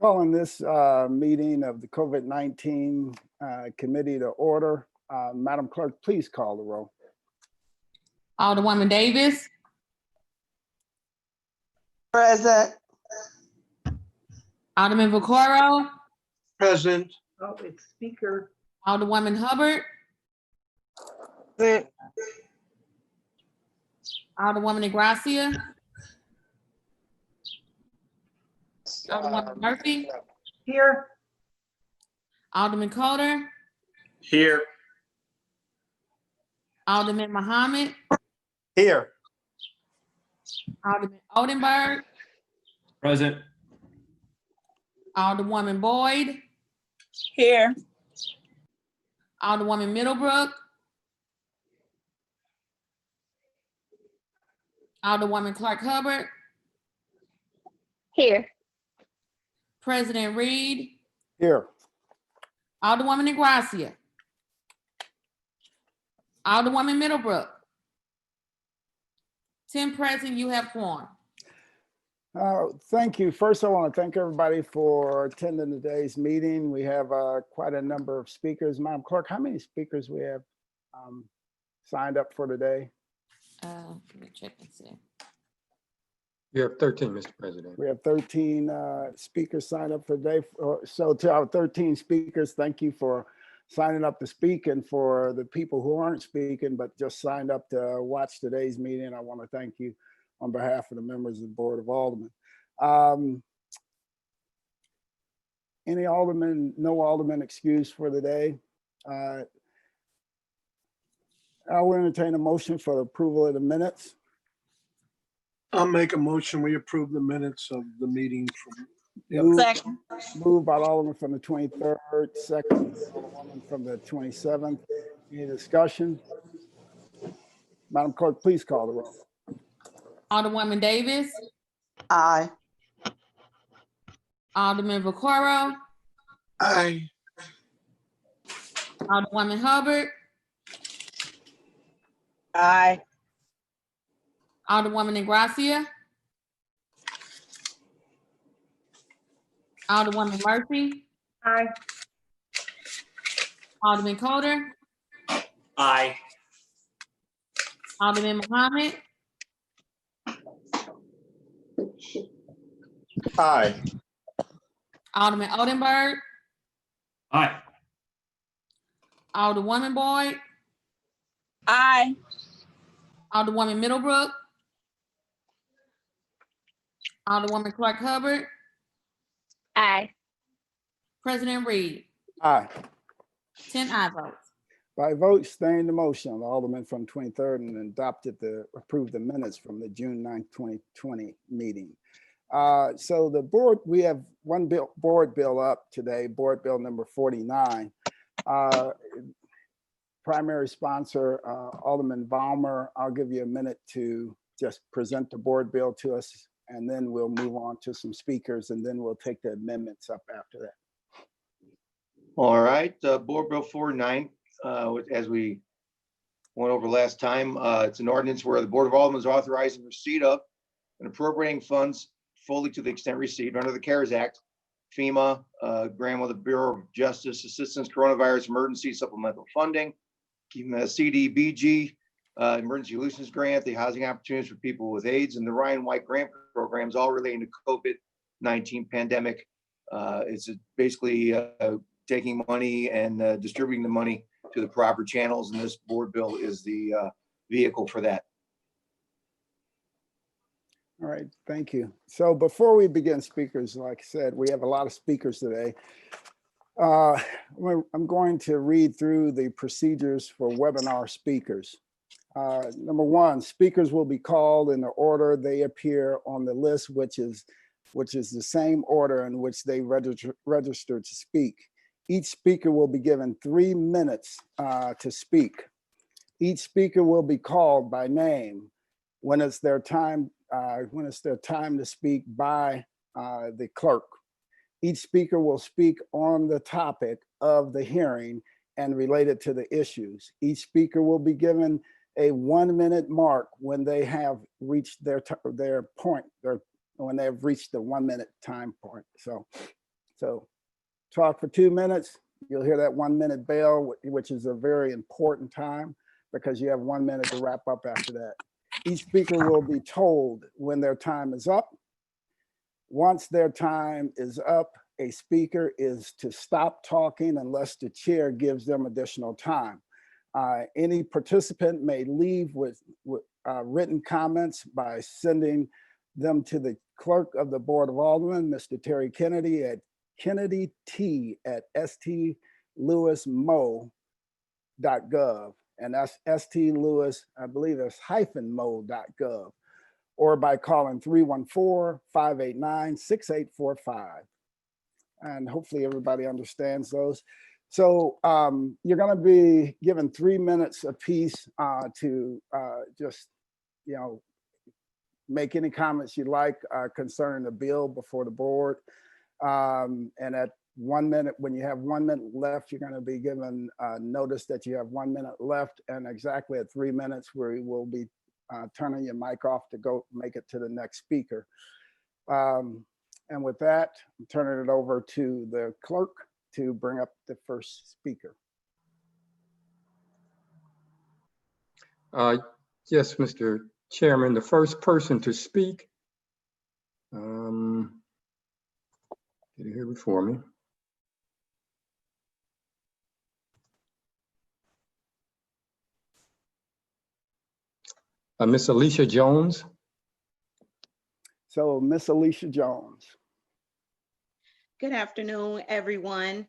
Calling this meeting of the COVID-19 committee to order. Madam Clerk, please call the roll. Alderwoman Davis, Present. Alderman Vaccaro, Present. Oh, it's speaker. Alderwoman Hubbard, Present. Alderwoman Gracia, Alderwoman Murphy, Here. Alderman Coder, Here. Alderman Muhammad, Here. Alderman Oldenburg, Present. Alderwoman Boyd, Here. Alderwoman Middlebrook, Alderwoman Clark Hubbard, Here. President Reed, Here. Alderwoman Gracia, Alderwoman Middlebrook. 10 present, you have quorum. Thank you. First, I want to thank everybody for attending today's meeting. We have quite a number of speakers. Madam Clerk, how many speakers we have signed up for today? Let me check and see. You have 13, Mr. President. We have 13 speakers signed up for today. So to our 13 speakers, thank you for signing up to speak, and for the people who aren't speaking but just signed up to watch today's meeting, I want to thank you on behalf of the members of the Board of Aldermen. Any alderman, no alderman excused for the day? I will entertain a motion for the approval of the minutes. I'll make a motion. We approve the minutes of the meeting from. Second. Moved by the Alderman from the 23rd, second by the Alderwoman from the 27th. Any discussion? Madam Clerk, please call the roll. Alderwoman Davis, Aye. Alderman Vaccaro, Aye. Alderwoman Hubbard, Aye. Alderwoman Gracia, Alderwoman Murphy, Aye. Alderman Coder, Aye. Alderman Muhammad, Aye. Alderman Oldenburg, Aye. Alderwoman Boyd, Aye. Alderwoman Middlebrook, Alderwoman Clark Hubbard, Aye. President Reed. Aye. 10 aye votes. By vote, staying the motion, the Alderman from 23rd and approved the minutes from the June 9th, 2020 meeting. So the board, we have one board bill up today, board bill number 49. Primary sponsor, Alderman Baumer. I'll give you a minute to just present the board bill to us, and then we'll move on to some speakers, and then we'll take the amendments up after that. All right, Board Bill 49, as we went over last time, it's an ordinance where the Board of Aldermen is authorizing receipt of and appropriating funds fully to the extent received under the CARES Act, FEMA, grant with the Bureau of Justice Assistance Coronavirus Emergency Supplemental Funding, CDBG, Emergency Solutions Grant, the Housing Opportunities for People with AIDS, and the Ryan White Grant Programs, all relating to COVID-19 pandemic. It's basically taking money and distributing the money to the proper channels, and this board bill is the vehicle for that. All right, thank you. So before we begin speakers, like I said, we have a lot of speakers today. I'm going to read through the procedures for webinar speakers. Number one, speakers will be called in the order they appear on the list, which is the same order in which they registered to speak. Each speaker will be given 3 minutes to speak. Each speaker will be called by name when it's their time to speak by the clerk. Each speaker will speak on the topic of the hearing and related to the issues. Each speaker will be given a 1-minute mark when they have reached their point, when they have reached the 1-minute time point. So So talk for 2 minutes. You'll hear that 1 minute bell, which is a very important time because you have 1 minute to wrap up after that. Each speaker will be told when their time is up. Once their time is up, a speaker is to stop talking unless the chair gives them additional time. Any participant may leave with written comments by sending them to the clerk of the Board of Aldermen, Mr. Terry Kennedy, at kennedyt@stlewismo.gov. And that's ST.Lewis, I believe it's -mo.gov, or by calling 314-589-6845. And hopefully everybody understands those. So you're going to be given 3 minutes apiece to just, make any comments you like concerning the bill before the board. And at 1 minute, when you have 1 minute left, you're going to be given notice that you have 1 minute left. And exactly at 3 minutes, we will be turning your mic off to go make it to the next speaker. And with that, I'm turning it over to the clerk to bring up the first speaker. Yes, Mr. Chairman, the first person to speak, get it here before me. Miss Alicia Jones. So Miss Alicia Jones. Good afternoon, everyone.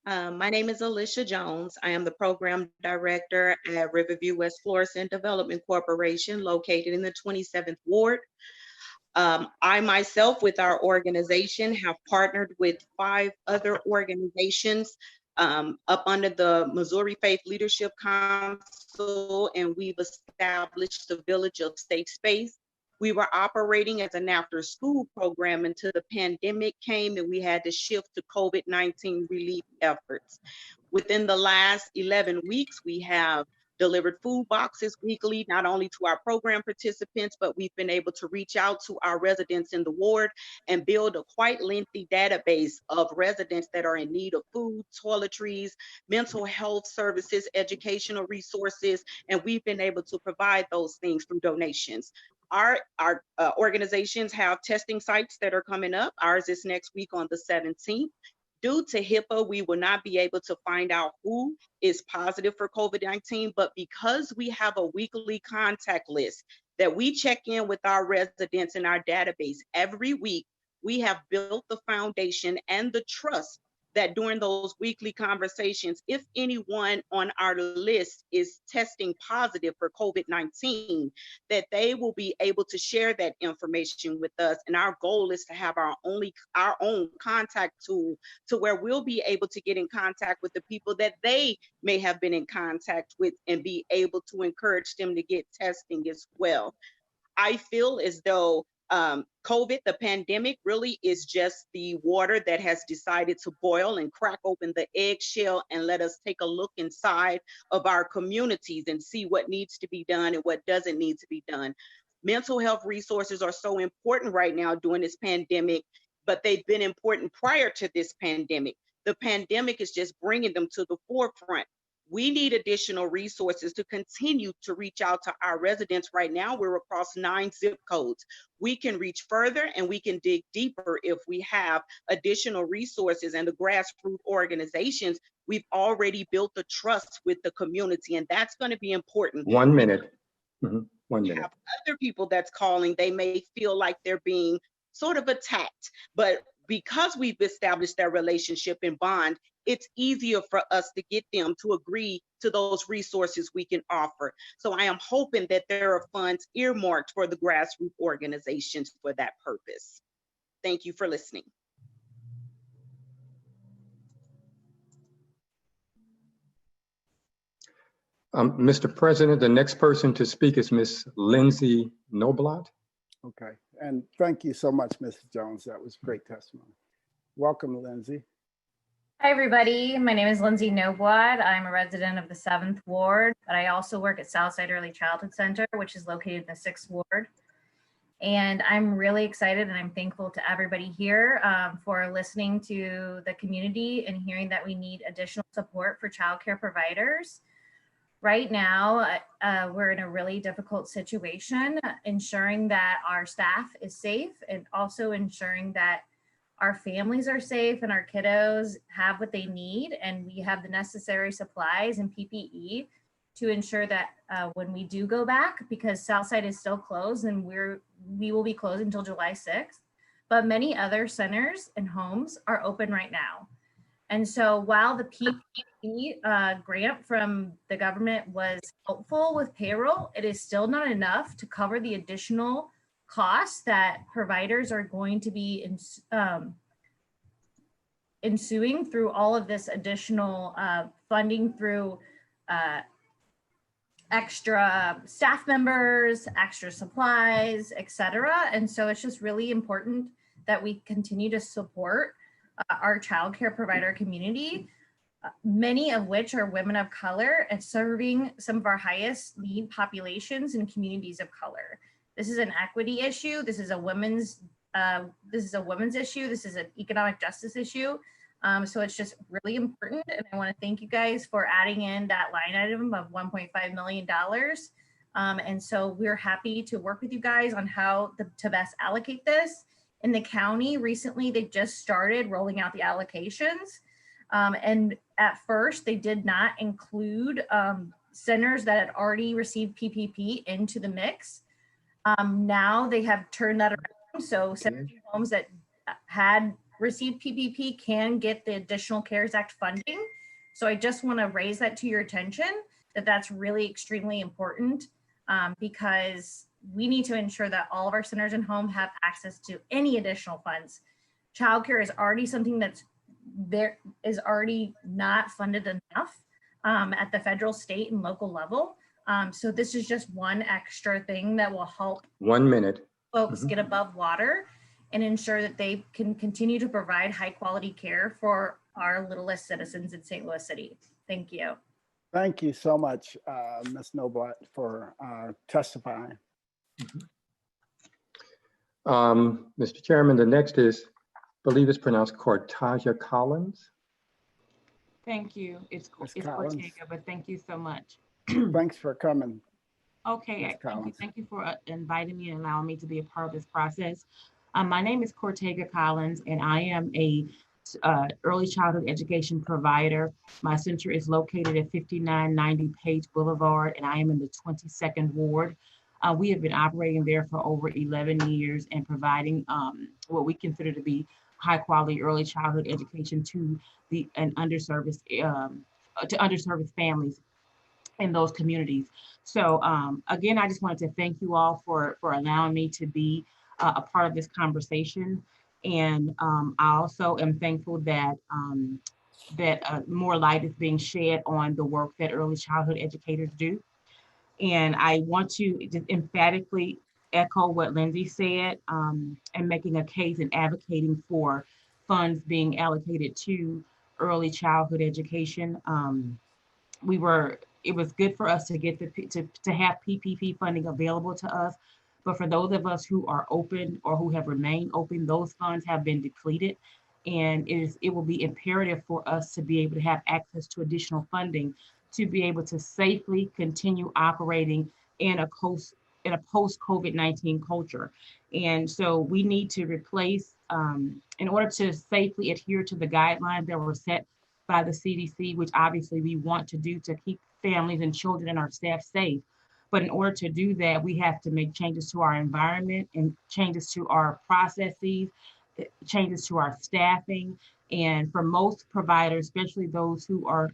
My name is Alicia Jones. I am the program director at Riverview West Florissant Development Corporation, located in the 27th Ward. I myself, with our organization, have partnered with 5 other organizations up under the Missouri Faith Leadership Council, and we've established the Village of Safe Space. We were operating as an after-school program until the pandemic came and we had to shift to COVID-19 relief efforts. Within the last 11 weeks, we have delivered food boxes weekly, not only to our program participants, but we've been able to reach out to our residents in the ward and build a quite lengthy database of residents that are in need of food, toiletries, mental health services, educational resources, and we've been able to provide those things through donations. Our organizations have testing sites that are coming up. Ours is next week on the 17th. Due to HIPAA, we will not be able to find out who is positive for COVID-19, but because we have a weekly contact list that we check in with our residents in our database every week, we have built the foundation and the trust that during those weekly conversations, if anyone on our list is testing positive for COVID-19, that they will be able to share that information with us. And our goal is to have our own contact tool to where we'll be able to get in contact with the people that they may have been in contact with and be able to encourage them to get testing as well. I feel as though COVID, the pandemic, really is just the water that has decided to boil and crack open the eggshell and let us take a look inside of our communities and see what needs to be done and what doesn't need to be done. Mental health resources are so important right now during this pandemic, but they've been important prior to this pandemic. The pandemic is just bringing them to the forefront. We need additional resources to continue to reach out to our residents. Right now, we're across 9 zip codes. We can reach further and we can dig deeper if we have additional resources and the grassroots organizations. We've already built the trust with the community, and that's going to be important. 1 minute. 1 minute. Have other people that's calling, they may feel like they're being sort of attacked, but because we've established that relationship and bond, it's easier for us to get them to agree to those resources we can offer. So I am hoping that there are funds earmarked for the grassroots organizations for that purpose. Thank you for listening. Mr. President, the next person to speak is Miss Lindsay Noblot. Okay, and thank you so much, Mrs. Jones. That was great testimony. Welcome, Lindsay. Hi, everybody. My name is Lindsay Noblad. I'm a resident of the 7th Ward, but I also work at Southside Early Childhood Center, which is located in the 6th Ward. And I'm really excited and I'm thankful to everybody here for listening to the community and hearing that we need additional support for childcare providers. Right now, we're in a really difficult situation, ensuring that our staff is safe and also ensuring that our families are safe and our kiddos have what they need and we have the necessary supplies and PPE to ensure that when we do go back, because Southside is still closed and we will be closed until July 6th, but many other centers and homes are open right now. And so while the PPP grant from the government was helpful with payroll, it is still not enough to cover the additional costs that providers are going to be ensuing through all of this additional funding through extra staff members, extra supplies, etc. And so it's just really important that we continue to support our childcare provider community, many of which are women of color and serving some of our highest need populations in communities of color. This is an equity issue. This is a women's issue. This is an economic justice issue. So it's just really important. And I want to thank you guys for adding in that line item of $1.5 million. And so we're happy to work with you guys on how to best allocate this. In the county recently, they just started rolling out the allocations. And at first they did not include centers that had already received PPP into the mix. Now they have turned that around. So 17 homes that had received PPP can get the additional CARES Act funding. So I just want to raise that to your attention, that that's really extremely important because we need to ensure that all of our centers and home have access to any additional funds. Childcare is already something that's there is already not funded enough at the federal, state, and local level. So this is just one extra thing that will help 1 minute. folks get above water and ensure that they can continue to provide high quality care for our littlest citizens in St. Louis City. Thank you. Thank you so much, Ms. Noblat, for testifying. Mr. Chairman, the next is, I believe it's pronounced Cortaja Collins. Thank you. It's Ms. Cortega, Collins. but thank you so much. Thanks for coming. Okay, Ms. Collins. thank you for inviting me and allowing me to be a part of this process. My name is Cortega Collins, and I am a early childhood education provider. My center is located at 5990 Page Boulevard, and I am in the 22nd Ward. We have been operating there for over 11 years and providing what we consider to be high quality early childhood education to underserviced families in those communities. So again, I just wanted to thank you all for allowing me to be a part of this conversation. And I also am thankful that more light is being shed on the work that early childhood educators do. And I want to just emphatically echo what Lindsay said and making a case and advocating for funds being allocated to early childhood education. It was good for us to get to have PPP funding available to us, but for those of us who are open or who have remained open, those funds have been depleted, and it will be imperative for us to be able to have access to additional funding to be able to safely continue operating in a post-COVID-19 culture. And so we need to replace, in order to safely adhere to the guidelines that were set by the CDC, which obviously we want to do to keep families and children and our staff safe. But in order to do that, we have to make changes to our environment and changes to our processes, changes to our staffing. And for most providers, especially those who are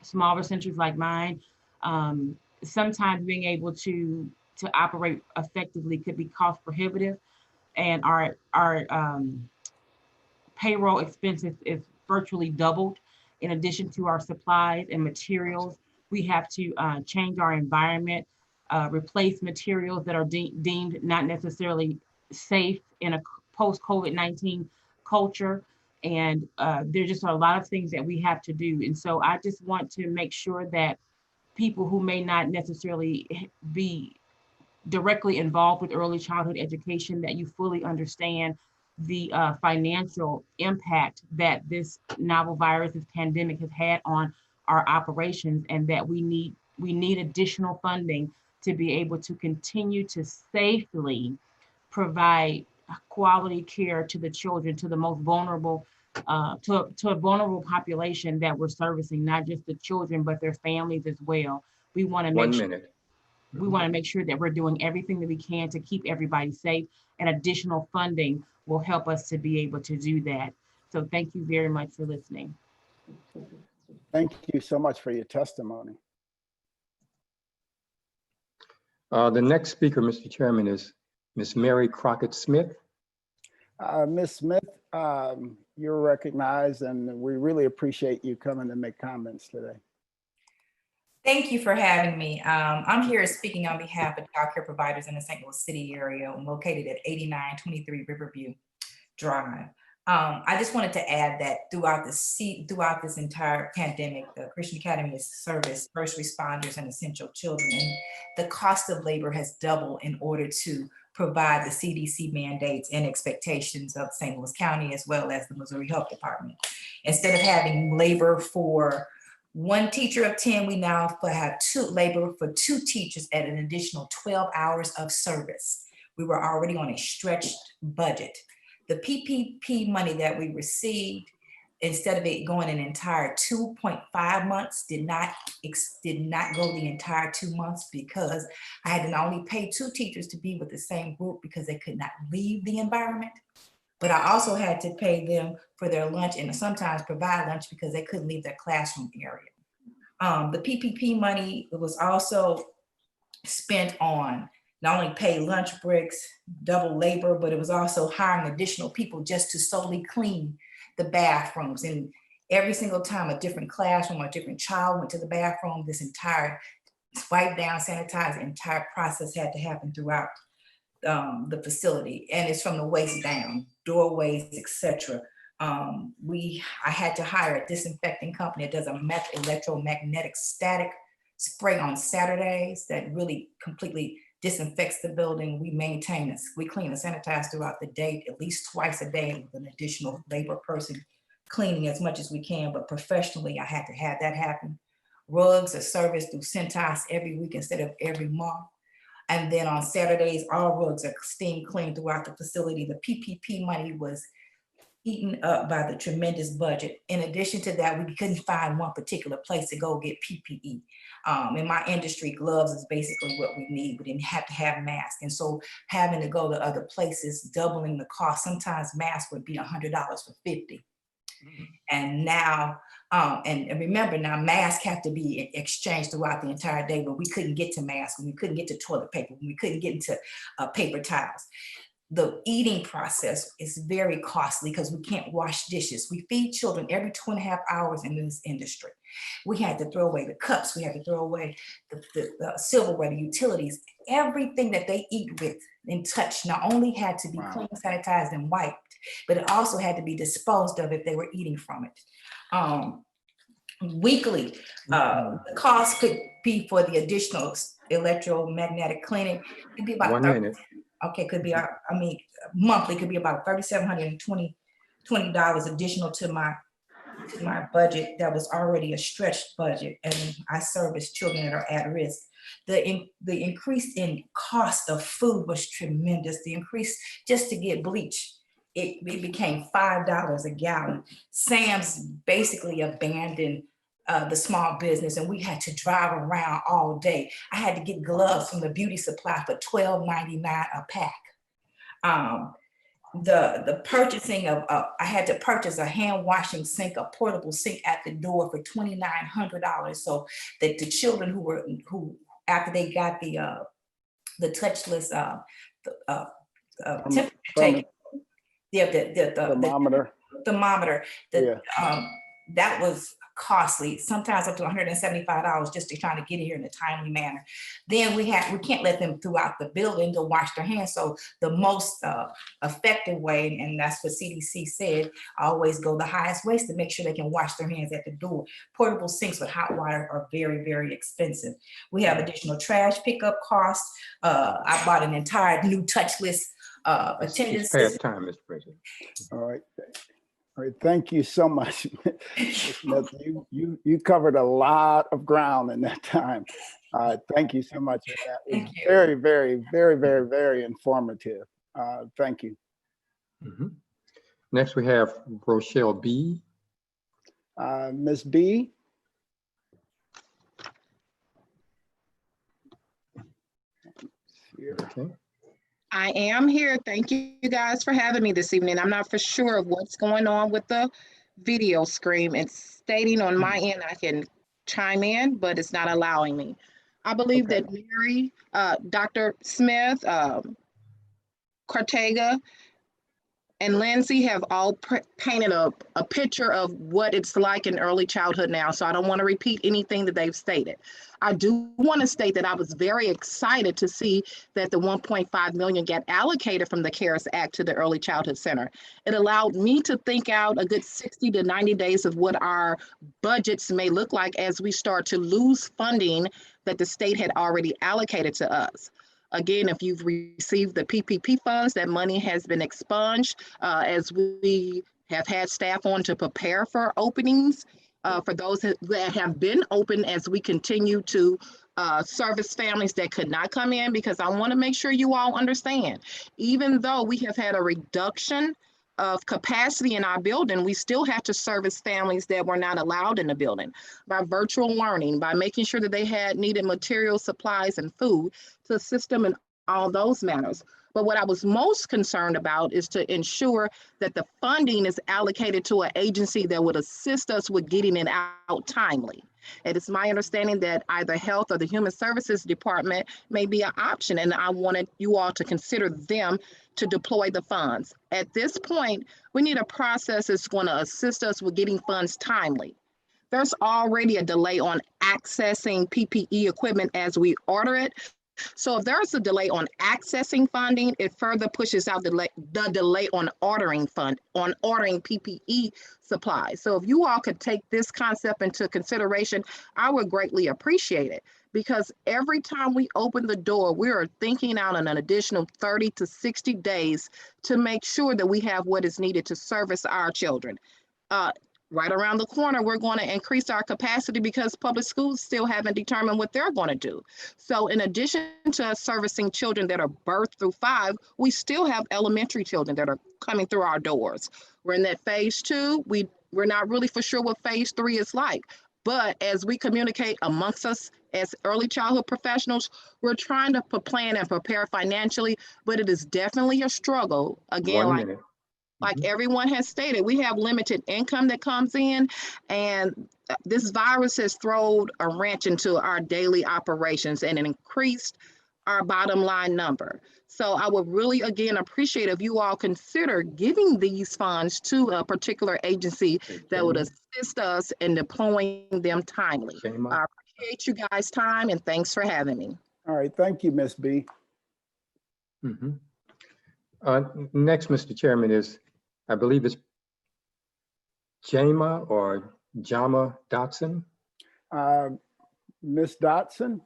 smaller centers like mine, sometimes being able to operate effectively could be cost prohibitive. And our payroll expenses is virtually doubled. In addition to our supplies and materials, we have to change our environment, replace materials that are deemed not necessarily safe in a post-COVID-19 culture. And there's just a lot of things that we have to do. And so I just want to make sure that people who may not necessarily be directly involved with early childhood education, that you fully understand the financial impact that this novel virus, this pandemic has had on our operations, and that we need additional funding to be able to continue to safely provide quality care to the children, to the most vulnerable, to a vulnerable population that we're servicing, not just the children, but their families as well. We want to make 1 sure, minute. we want to make sure that we're doing everything that we can to keep everybody safe, and additional funding will help us to be able to do that. So thank you very much for listening. Thank you so much for your testimony. The next speaker, Mr. Chairman, is Ms. Mary Crockett Smith. Ms. Smith, you're recognized, and we really appreciate you coming to make comments today. Thank you for having me. I'm here speaking on behalf of childcare providers in the St. Louis City area. I'm located at 8923 Riverview Drive. I just wanted to add that throughout this entire pandemic, the Christian Academy has serviced first responders and essential children, and the cost of labor has doubled in order to provide the CDC mandates and expectations of St. Louis County, as well as the Missouri Health Department. Instead of having labor for one teacher of 10, we now have labor for 2 teachers at an additional 12 hours of service. We were already on a stretched budget. The PPP money that we received, instead of it going an entire 2.5 months, did not go the entire 2 months, because I had to not only pay 2 teachers to be with the same group because they could not leave the environment, but I also had to pay them for their lunch and sometimes provide lunch because they couldn't leave their classroom area. The PPP money was also spent on not only pay lunch breaks, double labor, but it was also hiring additional people just to solely clean the bathrooms. And every single time a different classroom or a different child went to the bathroom, this entire wipe down, sanitize, the entire process had to happen throughout the facility. And it's from the waist down, doorways, etc. I had to hire a disinfecting company that does a electromagnetic static spray on Saturdays that really completely disinfects the building. We maintain this, we clean and sanitize throughout the day, at least twice a day, with an additional labor person cleaning as much as we can. But professionally, I had to have that happen. Rugs are serviced through Cintas every week instead of every month. And then on Saturdays, all rugs are steam cleaned throughout the facility. The PPP money was eaten up by the tremendous budget. In addition to that, we couldn't find one particular place to go get PPE. In my industry, gloves is basically what we need. We didn't have to have masks. And so having to go to other places, doubling the cost. Sometimes masks would be $100 for 50. And now, and remember now, masks have to be exchanged throughout the entire day, but we couldn't get to masks, and we couldn't get to toilet paper, and we couldn't get into paper towels. The eating process is very costly because we can't wash dishes. We feed children every 2.5 hours in this industry. We had to throw away the cups. We had to throw away the silverware, the utilities. Everything that they eat with and touch not only had to be cleaned, sanitized, and wiped, but it also had to be disposed of if they were eating from it. Weekly, the cost could be for the additional electromagnetic cleaning. It'd be about 1 minute. Okay, could be, monthly could be about $3,720 additional to my budget that was already a stretched budget, and I service children that are at risk. The increase in cost of food was tremendous. The increase just to get bleach, it became $5 a gallon. Sam's basically abandoned the small business, and we had to drive around all day. I had to get gloves from the beauty supply for $12.99 a pack. The purchasing of, I had to purchase a hand washing sink, a portable sink at the door for $2,900, so that the children who after they got the touchless temperature taken, the thermometer, that was costly, sometimes up to $175 just to try to get here in a timely manner. Then we can't let them throughout the building to wash their hands. So the most effective way, and that's what CDC said, always go the highest ways to make sure they can wash their hands at the door. Portable sinks with hot water are very, very expensive. We have additional trash pickup costs. I bought an entire new touchless attendance It's system. past time, Mr. President. All right. All right. Thank you so much. Ms. Smith. You covered a lot of ground in that time. Thank you so much for that. It was Thank you. very, very, very, very, very informative. Thank you. Mhm. Next, we have Rochelle B. Ms. B. Here. Okay. I am here. Thank you guys for having me this evening. I'm not for sure of what's going on with the video screen. It's stating on my end I can chime in, but it's not allowing me. I believe Okay. that Mary, Dr. Smith, Cortega, and Lindsay have all painted a picture of what it's like in early childhood now. So I don't want to repeat anything that they've stated. I do want to state that I was very excited to see that the 1.5 million get allocated from the CARES Act to the Early Childhood Center. It allowed me to think out a good 60 to 90 days of what our budgets may look like as we start to lose funding that the state had already allocated to us. Again, if you've received the PPP funds, that money has been expunged as we have had staff on to prepare for openings for those that have been open as we continue to service families that could not come in, because I want to make sure you all understand, even though we have had a reduction of capacity in our building, we still have to service families that were not allowed in the building by virtual learning, by making sure that they had needed materials, supplies, and food to assist them in all those manners. But what I was most concerned about is to ensure that the funding is allocated to an agency that would assist us with getting it out timely. And it's my understanding that either health or the human services department may be an option, and I wanted you all to consider them to deploy the funds. At this point, we need a process that's going to assist us with getting funds timely. There's already a delay on accessing PPE equipment as we order it. So if there's a delay on accessing funding, it further pushes out the delay on ordering PPE supplies. So if you all could take this concept into consideration, I would greatly appreciate it, because every time we open the door, we are thinking out an additional 30 to 60 days to make sure that we have what is needed to service our children. Right around the corner, we're going to increase our capacity because public schools still haven't determined what they're going to do. So in addition to us servicing children that are birth through 5, we still have elementary children that are coming through our doors. We're in that phase 2. We're not really for sure what phase 3 is like. But as we communicate amongst us as early childhood professionals, we're trying to plan and prepare financially, but it is definitely a struggle. Again, One minute. like everyone has stated, we have limited income that comes in, and this virus has thrown a wrench into our daily operations and it increased our bottom line number. So I would really, again, appreciate if you all consider giving these funds to a particular agency that would assist us in deploying them timely. I appreciate you guys' time, and thanks for having me. All right. Thank you, Ms. B. Mhm. Next, Mr. Chairman, is, I believe it's Jama or Jama Dotson. Ms. Dotson?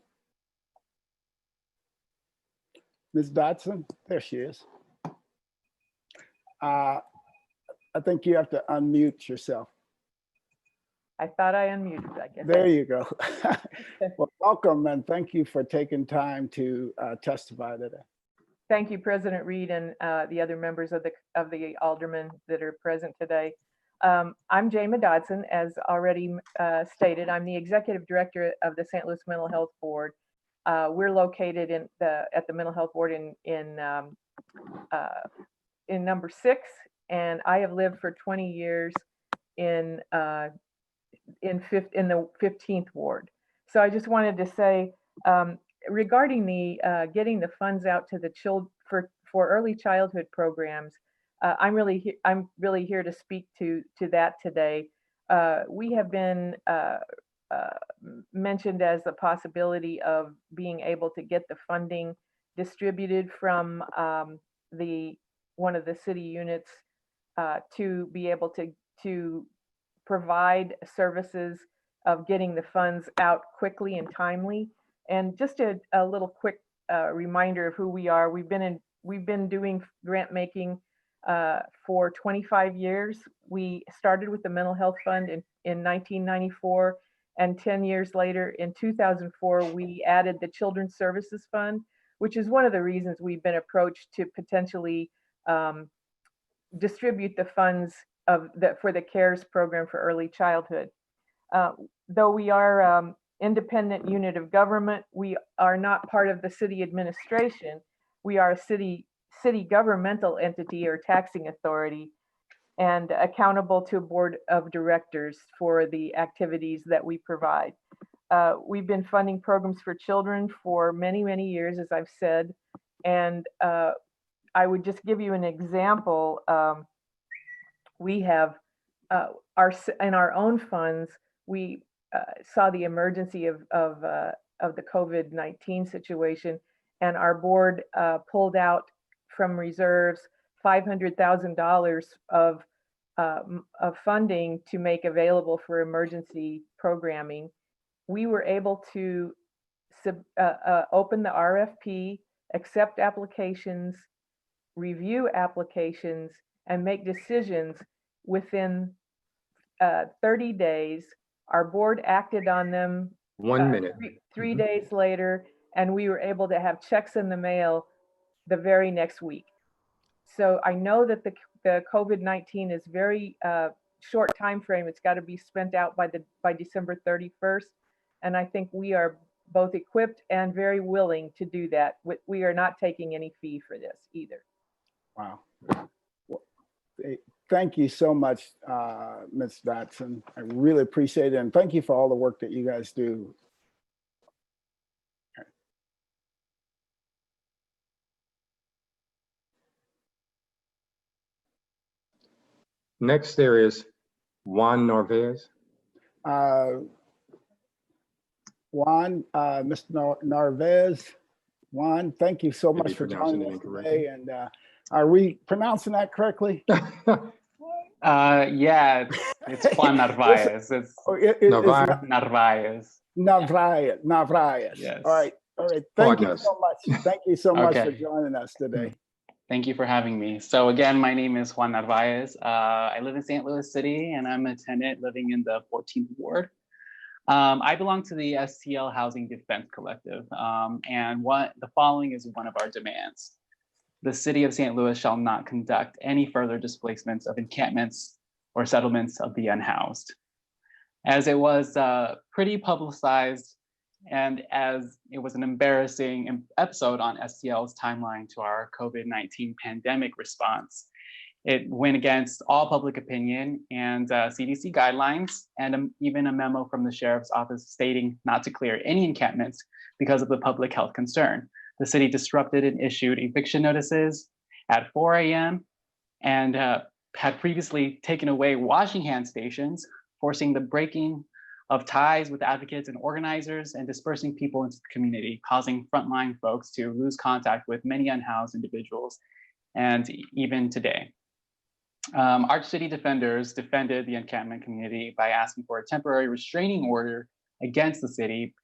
Ms. Dotson? There she is. I think you have to unmute yourself. I thought I unmuted, I guess. There you go. Well, welcome, and thank you for taking time to testify today. Thank you, President Reed, and the other members of the aldermen that are present today. I'm Jama Dodson, as already stated. I'm the executive director of the St. Louis Mental Health Board. We're located at the mental health board in number 6, and I have lived for 20 years in the 15th ward. So I just wanted to say, regarding the getting the funds out to the children for early childhood programs, I'm really here to speak to that today. we have been mentioned as the possibility of being able to get the funding distributed from one of the city units to be able to provide services of getting the funds out quickly and timely. And just a little quick reminder of who we are. We've been doing grant making for 25 years. We started with the Mental Health Fund in 1994, and 10 years later, in 2004, we added the Children's Services Fund, which is one of the reasons we've been approached to potentially distribute the funds for the CARES program for early childhood. Though we are independent unit of government, we are not part of the city administration. We are a city governmental entity or taxing authority, and accountable to a board of directors for the activities that we provide. We've been funding programs for children for many, many years, as I've said, and I would just give you an example. We have in our own funds, we saw the emergency of the COVID-19 situation, and our board pulled out from reserves $500,000 of funding to make available for emergency programming. We were able to open the RFP, accept applications, review applications, and make decisions within 30 days. Our board acted on them 1 minute. Three days later, and we were able to have checks in the mail the very next week. So I know that the COVID-19 is very short time frame. It's got to be spent out by December 31st. And I think we are both equipped and very willing to do that. We are not taking any fee for this either. Wow. Thank you so much, Ms. Dotson. I really appreciate it. And thank you for all the work that you guys do. Next, there is Juan Narvaez. Juan, Mr. Narvaez. Juan, thank you so much for joining us today. And are we pronouncing that correctly? Yeah, it's Juan Narvaez. It's Narvaez. Narvaez. Yes. All right. Thank you so much. Thank you so much for joining us today. Thank you for having me. So again, my name is Juan Narvaez. I live in St. Louis City, and I'm a tenant living in the 14th Ward. I belong to the STL Housing Defense Collective, and the following is one of our demands. The City of St. Louis shall not conduct any further displacements of encampments or settlements of the unhoused. As it was pretty publicized, and as it was an embarrassing episode on STL's timeline to our COVID-19 pandemic response, it went against all public opinion and CDC guidelines, and even a memo from the Sheriff's Office stating not to clear any encampments because of the public health concern. The city disrupted and issued eviction notices at 4 a.m. and had previously taken away washing hand stations, forcing the breaking of ties with advocates and organizers, and dispersing people into the community, causing frontline folks to lose contact with many unhoused individuals, and even today. Our city defenders defended the encampment community by asking for a temporary restraining order against the city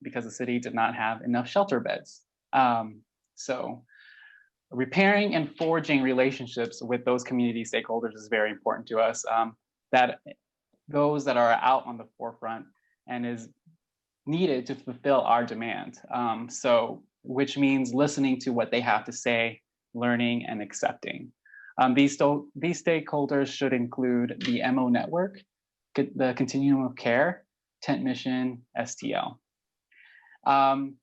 because the city did not have enough shelter beds. So repairing and forging relationships with those community stakeholders is very important to us. That those that are out on the forefront and is needed to fulfill our demand. Which means listening to what they have to say, learning and accepting. These stakeholders should include the MO network, the continuum of care, Tent Mission, STL. And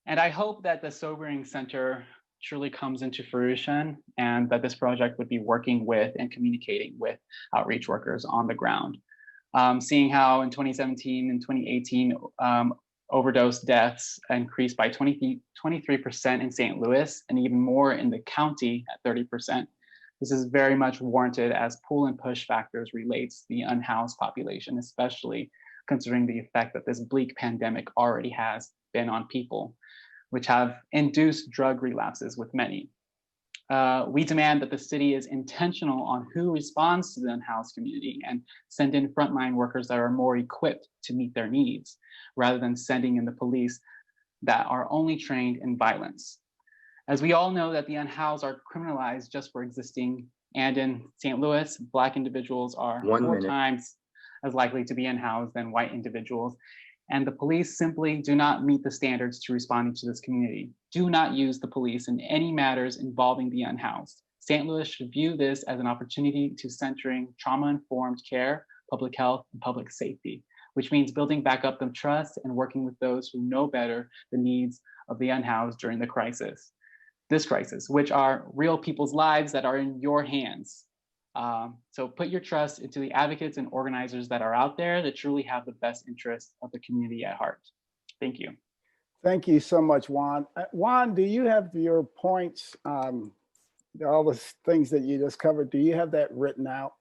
I hope that the Sobering Center truly comes into fruition, and that this project would be working with and communicating with outreach workers on the ground. Seeing how in 2017 and 2018, overdose deaths increased by 23% in St. Louis, and even more in the county at 30%. This is very much warranted as pull and push factors relates to the unhoused population, especially considering the effect that this bleak pandemic already has been on people, which have induced drug relapses with many. We demand that the city is intentional on who responds to the unhoused community and send in frontline workers that are more equipped to meet their needs, rather than sending in the police that are only trained in violence. As we all know that the unhoused are criminalized just for existing, and in St. Louis, Black individuals are 4 times as likely to be unhoused than white individuals, and the police simply do not meet the standards to responding to this community. Do not use the police in any matters involving the unhoused. St. Louis should view this as an opportunity to centering trauma-informed care, public health, and public safety, which means building back up the trust and working with those who know better the needs of the unhoused during the crisis. This crisis, which are real people's lives that are in your hands. So put your trust into the advocates and organizers that are out there that truly have the best interest of the community at heart. Thank you. Thank you so much, Juan. Juan, do you have your points, all the things that you just covered, do you have that written out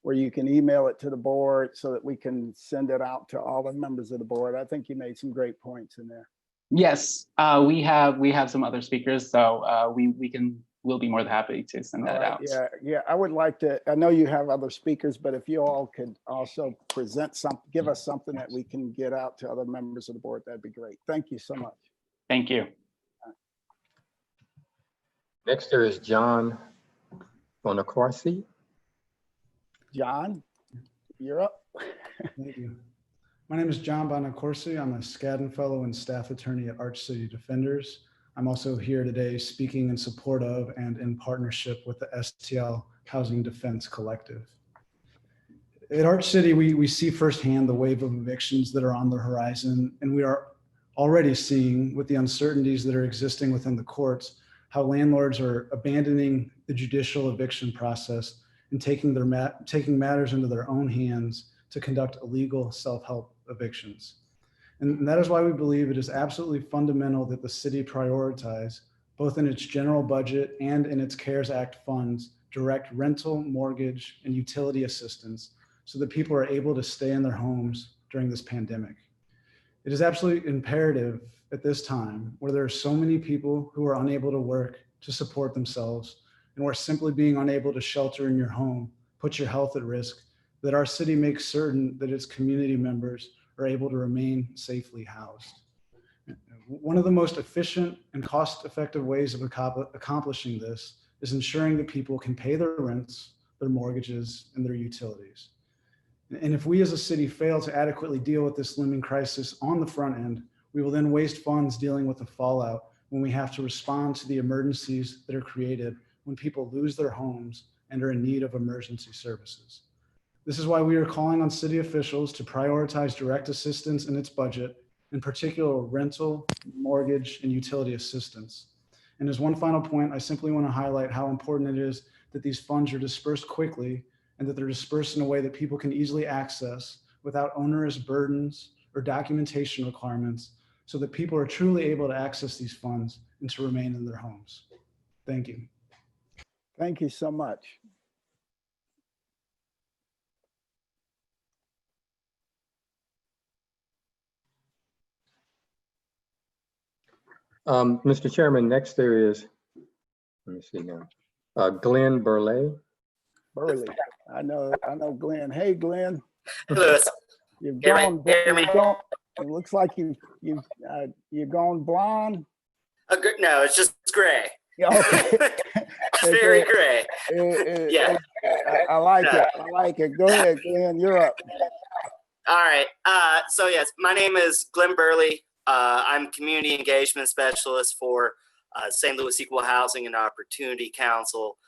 where you can email it to the board so that we can send it out to all the members of the board? I think you made some great points in there. Yes, we have some other speakers, so we'll be more than happy to send that out. Yeah, I would like to, I know you have other speakers, but if you all could also present give us something that we can get out to other members of the board, that'd be great. Thank you so much. Thank you. Next, there is John Bonacorsi. John, you're up. Thank you. My name is John Bonacorsi. I'm a Skadden Fellow and Staff Attorney at Arch City Defenders. I'm also here today speaking in support of and in partnership with the STL Housing Defense Collective. At Arch City, we see firsthand the wave of evictions that are on the horizon, and we are already seeing, with the uncertainties that are existing within the courts, how landlords are abandoning the judicial eviction process and taking matters into their own hands to conduct illegal self-help evictions. And that is why we believe it is absolutely fundamental that the city prioritize, both in its general budget and in its CARES Act funds, direct rental, mortgage, and utility assistance so that people are able to stay in their homes during this pandemic. It is absolutely imperative at this time, where there are so many people who are unable to work to support themselves, and where simply being unable to shelter in your home puts your health at risk, that our city makes certain that its community members are able to remain safely housed. One of the most efficient and cost-effective ways of accomplishing this is ensuring that people can pay their rents, their mortgages, and their utilities. And if we as a city fail to adequately deal with this looming crisis on the front end, we will then waste funds dealing with the fallout when we have to respond to the emergencies that are created when people lose their homes and are in need of emergency services. This is why we are calling on city officials to prioritize direct assistance in its budget, in particular rental, mortgage, and utility assistance. And as one final point, I simply want to highlight how important it is that these funds are dispersed quickly and that they're dispersed in a way that people can easily access without onerous burdens or documentation requirements, so that people are truly able to access these funds and to remain in their homes. Thank you. Thank you so much. Mr. Chairman, next there is, let me see now, Glenn Burley. Burley, I know Glenn. Hey, Glenn. Lewis. You've Hear gone, me? it looks like you've gone blonde. No, it's just gray. Yeah, okay. It's very gray. Yeah. I like it. I like it. Go ahead, Glenn. You're up. All right. So yes, my name is Glenn Burley. I'm community engagement specialist for St. Louis Equal Housing and Opportunity Council.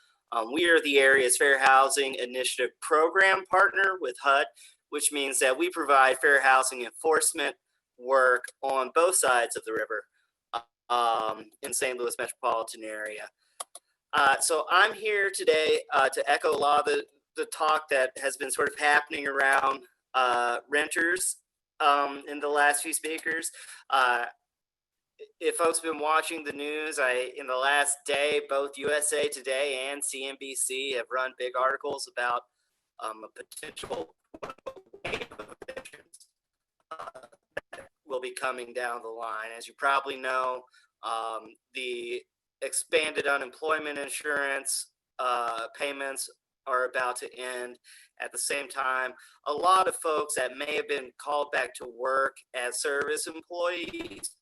We are the area's fair housing initiative program partner with HUD, which means that we provide fair housing enforcement work on both sides of the river in St. Louis metropolitan area. So I'm here today to echo a lot of the talk that has been sort of happening around renters in the last few speakers. if folks have been watching the news, in the last day, both USA Today and CNBC have run big articles about a potential wave of evictions that will be coming down the line. As you probably know, the expanded unemployment insurance payments are about to end. At the same time, a lot of folks that may have been called back to work as service employees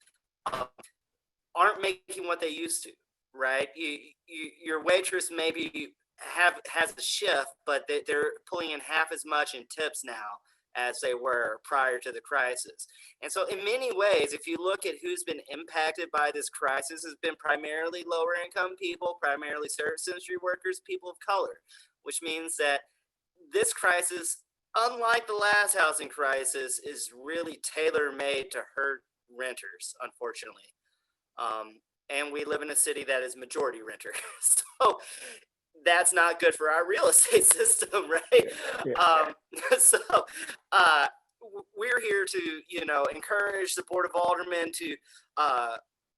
aren't making what they used to, right? Your waitress maybe has a shift, but they're pulling in half as much in tips now as they were prior to the crisis. And so in many ways, if you look at who's been impacted by this crisis, it's been primarily lower income people, primarily service industry workers, people of color, which means that this crisis, unlike the last housing crisis, is really tailor-made to hurt renters, unfortunately. And we live in a city that is majority renter. So that's not good for our real estate system, right? We're here to, encourage the Board of Aldermen to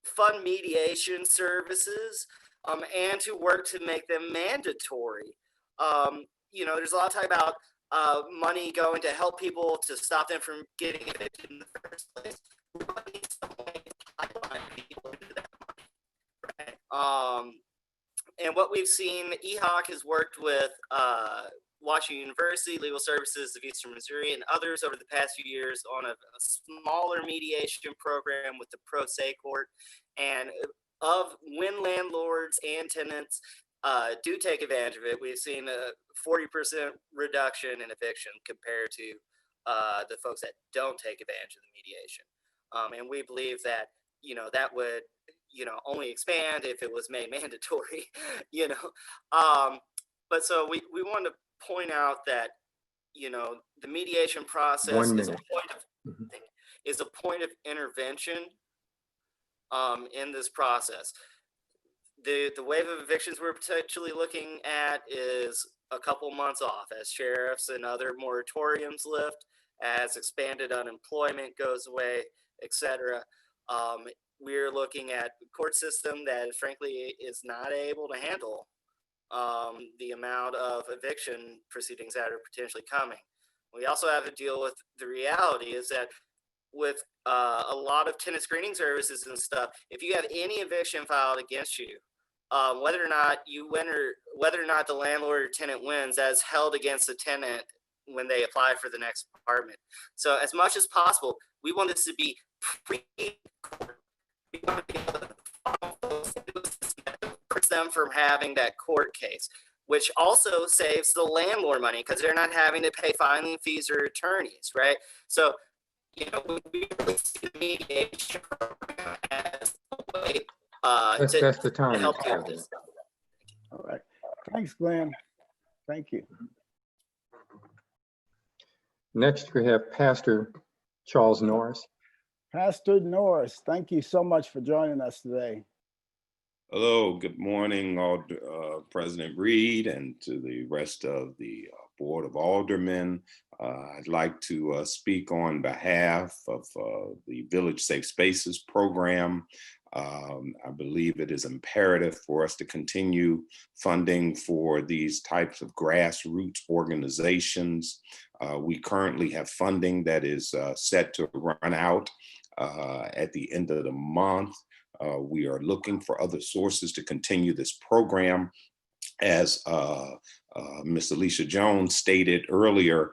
fund mediation services and to work to make them mandatory. There's a lot of talk about money going to help people to stop them from getting evicted in the first place. We need some way to pipeline people into that money, right? And what we've seen, EHOC has worked with Washington University, Legal Services of Eastern Missouri, and others over the past few years on a smaller mediation program with the Pro Se Court. And of when landlords and tenants do take advantage of it, we've seen a 40% reduction in eviction compared to the folks that don't take advantage of the mediation. And we believe that, that would, only expand if it was made mandatory, But so we want to point out that, the mediation process is a point of intervention in this process. The wave of evictions we're potentially looking at is a couple months off as sheriffs and other moratoriums lift, as expanded unemployment goes away, etc. We're looking at the court system that frankly is not able to handle the amount of eviction proceedings that are potentially coming. We also have to deal with the reality is that with a lot of tenant screening services and stuff, if you have any eviction filed against you, whether or not you win or whether or not the landlord or tenant wins, that is held against the tenant when they apply for the next apartment. So as much as possible, we want this to be pre-court. We want to be able to follow those prevents them from having that court case, which also saves the landlord money because they're not having to pay filing fees or attorneys, right? So, we really see the mediation program as a way to help deal with this. All right. Thanks, Glenn. Thank you. Next, we have Pastor Charles Norris. Pastor Norris, thank you so much for joining us today. Hello, good morning, President Reed, and to the rest of the Board of Aldermen. I'd like to speak on behalf of the Village Safe Spaces program. I believe it is imperative for us to continue funding for these types of grassroots organizations. We currently have funding that is set to run out at the end of the month. We are looking for other sources to continue this program. As Ms. Alicia Jones stated earlier,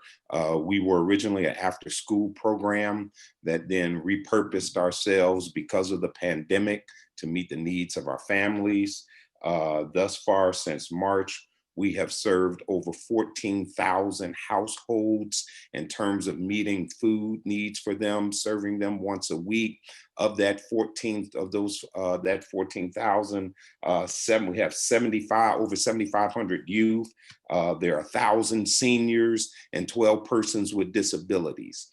we were originally an after-school program that then repurposed ourselves because of the pandemic to meet the needs of our families. Thus far, since March, we have served over 14,000 households in terms of meeting food needs for them, serving them once a week. Of that 14,000, we have over 7,500 youth. There are 1,000 seniors and 12 persons with disabilities.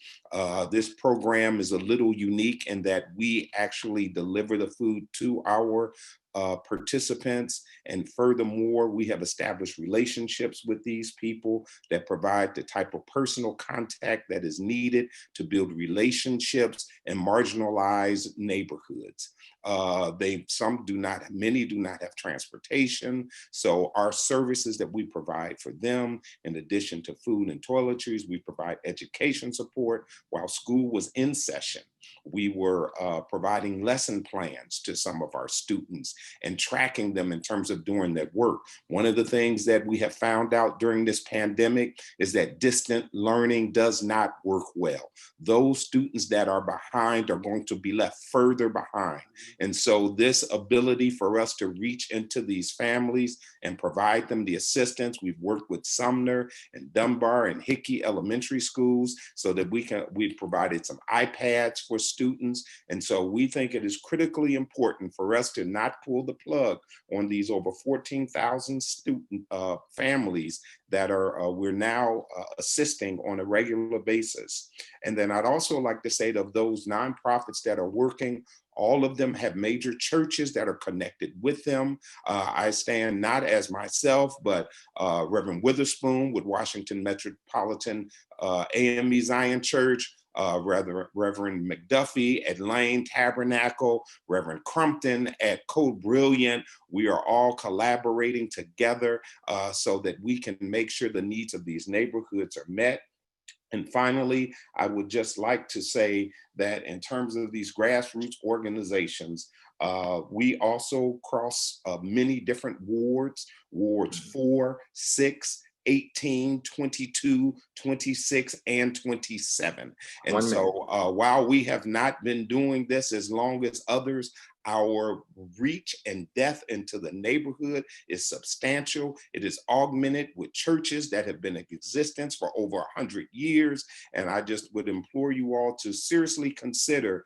This program is a little unique in that we actually deliver the food to our participants. And furthermore, we have established relationships with these people that provide the type of personal contact that is needed to build relationships and marginalize marginalized neighborhoods. Many do not have transportation. So our services that we provide for them, in addition to food and toiletries, we provide education support. While school was in session, we were providing lesson plans to some of our students and tracking them in terms of doing that work. One of the things that we have found out during this pandemic is that distant learning does not work well. Those students that are behind are going to be left further behind. And so this ability for us to reach into these families and provide them the assistance, we've worked with Sumner and Dunbar and Hickey elementary schools so that we've provided some iPads for students. And so we think it is critically important for us to not pull the plug on these over 14,000 student families that we're now assisting on a regular basis. And then I'd also like to say of those nonprofits that are working, all of them have major churches that are connected with them. I stand not as myself, but Reverend Witherspoon with Washington Metropolitan AME Zion Church, Reverend McDuffie at Lane Tabernacle, Reverend Crumpton at Code Brilliant. We are all collaborating together so that we can make sure the needs of these neighborhoods are met. And finally, I would just like to say that in terms of these grassroots organizations, we also cross many different wards 4, 6, 18, 22, 26, and 27. And so while we have not been doing this as long as others, our reach and depth into the neighborhood is substantial. It is augmented with churches that have been in existence for over 100 years. And I just would implore you all to seriously consider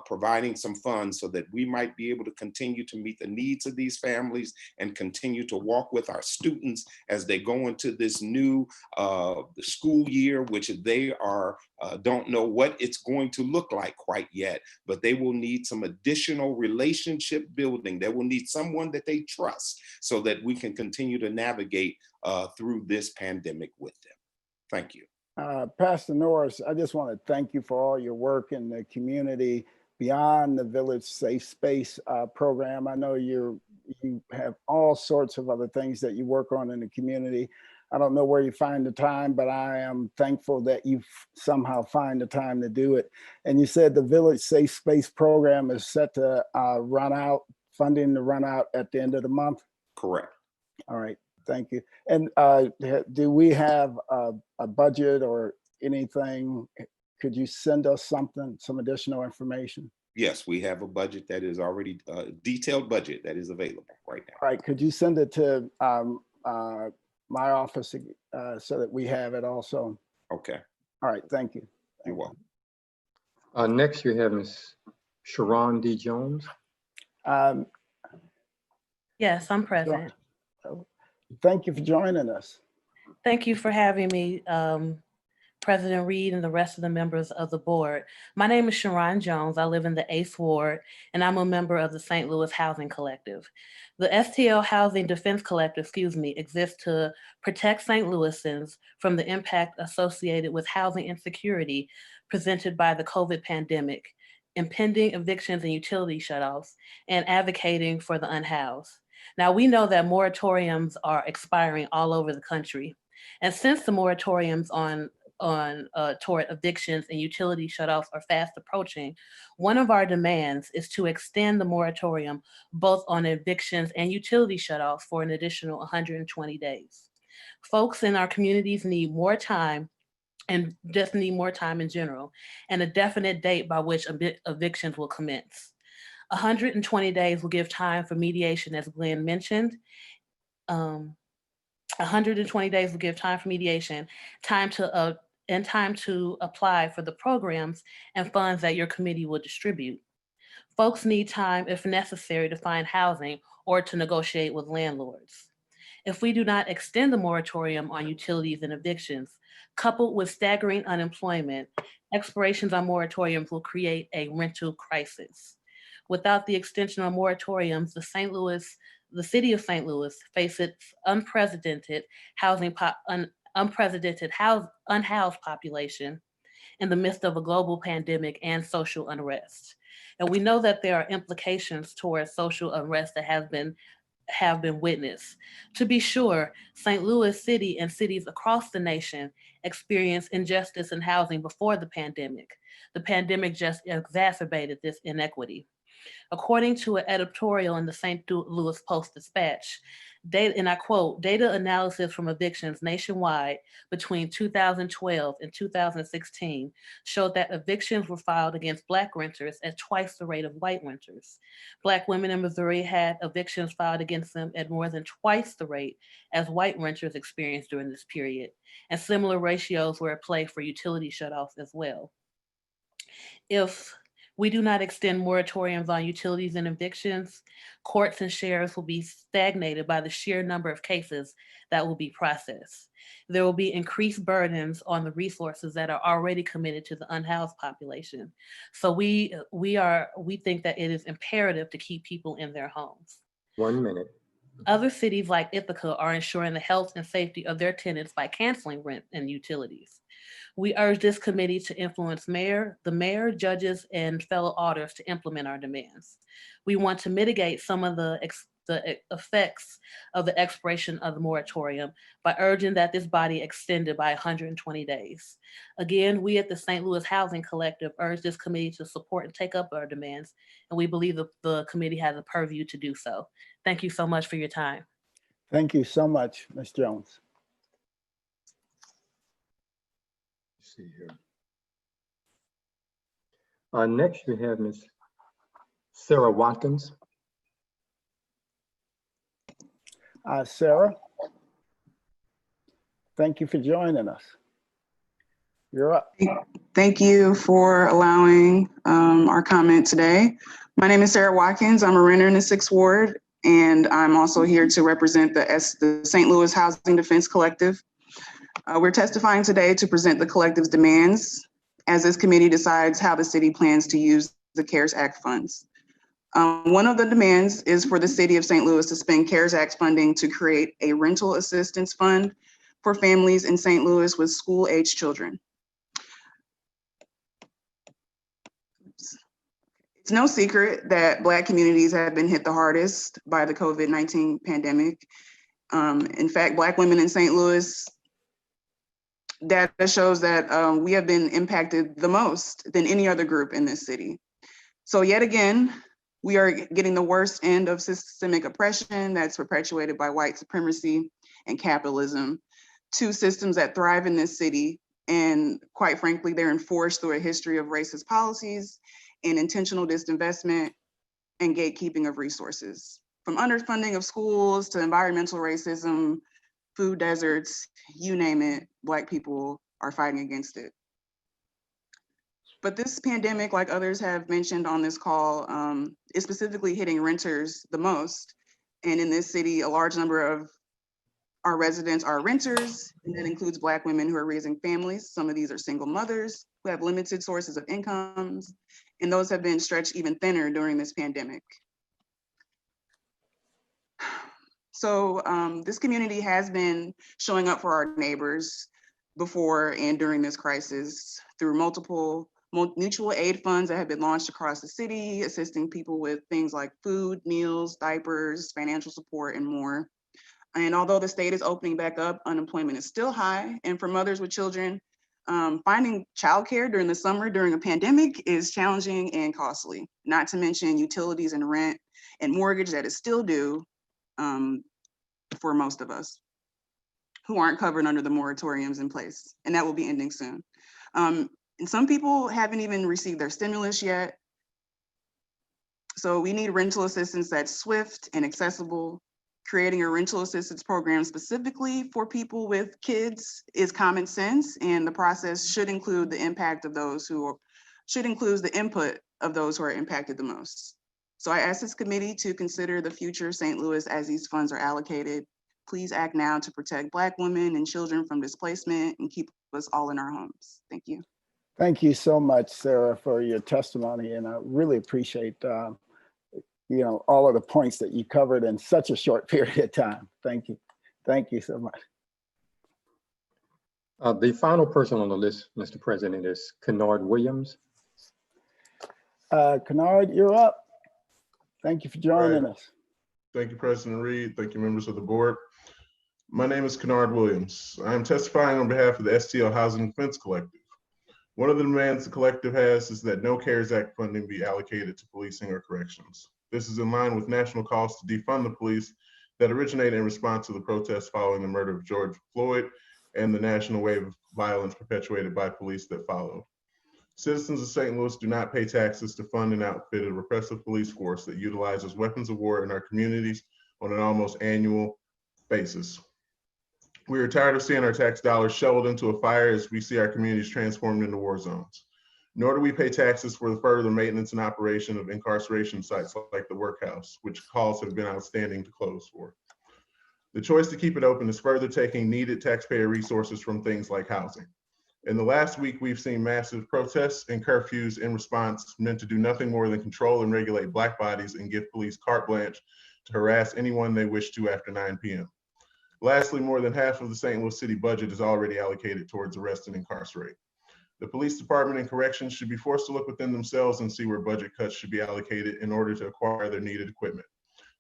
providing some funds so that we might be able to continue to meet the needs of these families and continue to walk with our students as they go into this new school year, which they don't know what it's going to look like quite yet, but they will need some additional relationship building. They will need someone that they trust so that we can continue to navigate through this pandemic with them. Thank you. Pastor Norris, I just want to thank you for all your work in the community beyond the Village Safe Space program. I know you have all sorts of other things that you work on in the community. I don't know where you find the time, but I am thankful that you somehow find the time to do it. And you said the Village Safe Space program is set to funding to run out at the end of the month? Correct. All right, thank you. And do we have a budget or anything? Could you send us some additional information? Yes, we have a budget that is already a detailed budget that is available right now. All right, could you send it to my office so that we have it also? Okay. All right, thank you. You're welcome. Next, you have Ms. Sharon D. Jones. Yes, I'm present. Thank you for joining us. Thank you for having me, President Reed and the rest of the members of the board. My name is Sharon Jones. I live in the 8th Ward, and I'm a member of the St. Louis Housing Collective. The STL Housing Defense Collective, exists to protect St. Louisans from the impact associated with housing insecurity presented by the COVID pandemic, impending evictions and utility shutoffs, and advocating for the unhoused. Now, we know that moratoriums are expiring all over the country. And since the moratoriums toward evictions and utility shutoffs are fast approaching, one of our demands is to extend the moratorium both on evictions and utility shutoffs for an additional 120 days. Folks in our communities need more time and just need more time in general, and a definite date by which evictions will commence. 120 days will give time for mediation, as Glenn mentioned. 120 days will give time for mediation, time to apply for the programs and funds that your committee will distribute. Folks need time, if necessary, to find housing or to negotiate with landlords. If we do not extend the moratorium on utilities and evictions, coupled with staggering unemployment, expirations on moratoriums will create a rental crisis. Without the extension of moratoriums, the city of St. Louis faces unprecedented unhoused population in the midst of a global pandemic and social unrest. And we know that there are implications towards social unrest that have been witnessed. To be sure, St. Louis City and cities across the nation experienced injustice in housing before the pandemic. The pandemic just exacerbated this inequity. According to an editorial in the St. Louis Post-Dispatch, data, and I quote, data analysis from evictions nationwide between 2012 and 2016 showed that evictions were filed against Black renters at twice the rate of white renters. Black women in Missouri had evictions filed against them at more than twice the rate as white renters experienced during this period. And similar ratios were at play for utility shutoffs as well. If we do not extend moratoriums on utilities and evictions, courts and sheriffs will be stagnated by the sheer number of cases that will be processed. There will be increased burdens on the resources that are already committed to the unhoused population. So we think that it is imperative to keep people in their homes. 1 minute. Other cities like Ithaca are ensuring the health and safety of their tenants by canceling rent and utilities. We urge this committee to influence the mayor, judges, and fellow auditors to implement our demands. We want to mitigate some of the effects of the expiration of the moratorium by urging that this body extend it by 120 days. Again, we at the St. Louis Housing Collective urge this committee to support and take up our demands, and we believe the committee has a purview to do so. Thank you so much for your time. Thank you so much, Ms. Jones. Let's see here. Next, we have Ms. Sarah Watkins. Sarah, thank you for joining us. You're up. Thank you for allowing our comment today. My name is Sarah Watkins. I'm a renter in the 6th Ward, and I'm also here to represent the St. Louis Housing Defense Collective. We're testifying today to present the collective's demands as this committee decides how the city plans to use the CARES Act funds. One of the demands is for the city of St. Louis to spend CARES Act funding to create a rental assistance fund for families in St. Louis with school-age children. It's no secret that Black communities have been hit the hardest by the COVID-19 pandemic. In fact, Black women in St. Louis, data shows that we have been impacted the most than any other group in this city. So yet again, we are getting the worst end of systemic oppression that's perpetuated by white supremacy and capitalism, two systems that thrive in this city. And quite frankly, they're enforced through a history of racist policies and intentional disinvestment and gatekeeping of resources. From underfunding of schools to environmental racism, food deserts, you name it, Black people are fighting against it. But this pandemic, like others have mentioned on this call, is specifically hitting renters the most. And in this city, a large number of our residents are renters, and that includes Black women who are raising families. Some of these are single mothers who have limited sources of incomes, and those have been stretched even thinner during this pandemic. So this community has been showing up for our neighbors before and during this crisis through multiple mutual aid funds that have been launched across the city, assisting people with things like food, meals, diapers, financial support, and more. And although the state is opening back up, unemployment is still high. And for mothers with children, finding childcare during the summer during a pandemic is challenging and costly, not to mention utilities and rent and mortgage that is still due for most of us who aren't covered under the moratoriums in place. And that will be ending soon. And some people haven't even received their stimulus yet. So we need rental assistance that's swift and accessible. Creating a rental assistance program specifically for people with kids is common sense, and the process should include the impact of those should include the input of those who are impacted the most. So I ask this committee to consider the future of St. Louis as these funds are allocated. Please act now to protect Black women and children from displacement and keep us all in our homes. Thank you. Thank you so much, Sarah, for your testimony, and I really appreciate all of the points that you covered in such a short period of time. Thank you. Thank you so much. The final person on the list, Mr. President, is Kennard Williams. Kennard, you're up. Thank you for joining us. Thank you, President Reed. Thank you, members of the board. My name is Kennard Williams. I am testifying on behalf of the STL Housing Defense Collective. One of the demands the collective has is that no CARES Act funding be allocated to policing or corrections. This is in line with national calls to defund the police that originated in response to the protests following the murder of George Floyd and the national wave of violence perpetuated by police that followed. Citizens of St. Louis do not pay taxes to fund and outfit a repressive police force that utilizes weapons of war in our communities on an almost annual basis. We are tired of seeing our tax dollars shoveled into a fire as we see our communities transformed into war zones. Nor do we pay taxes for the further maintenance and operation of incarceration sites like the workhouse, which calls have been outstanding to close for. The choice to keep it open is further taking needed taxpayer resources from things like housing. In the last week, we've seen massive protests and curfews in response meant to do nothing more than control and regulate Black bodies and give police carte blanche to harass anyone they wish to after 9 p.m. Lastly, more than half of the St. Louis City budget is already allocated towards arrest and incarcerate. The police department and corrections should be forced to look within themselves and see where budget cuts should be allocated in order to acquire their needed equipment.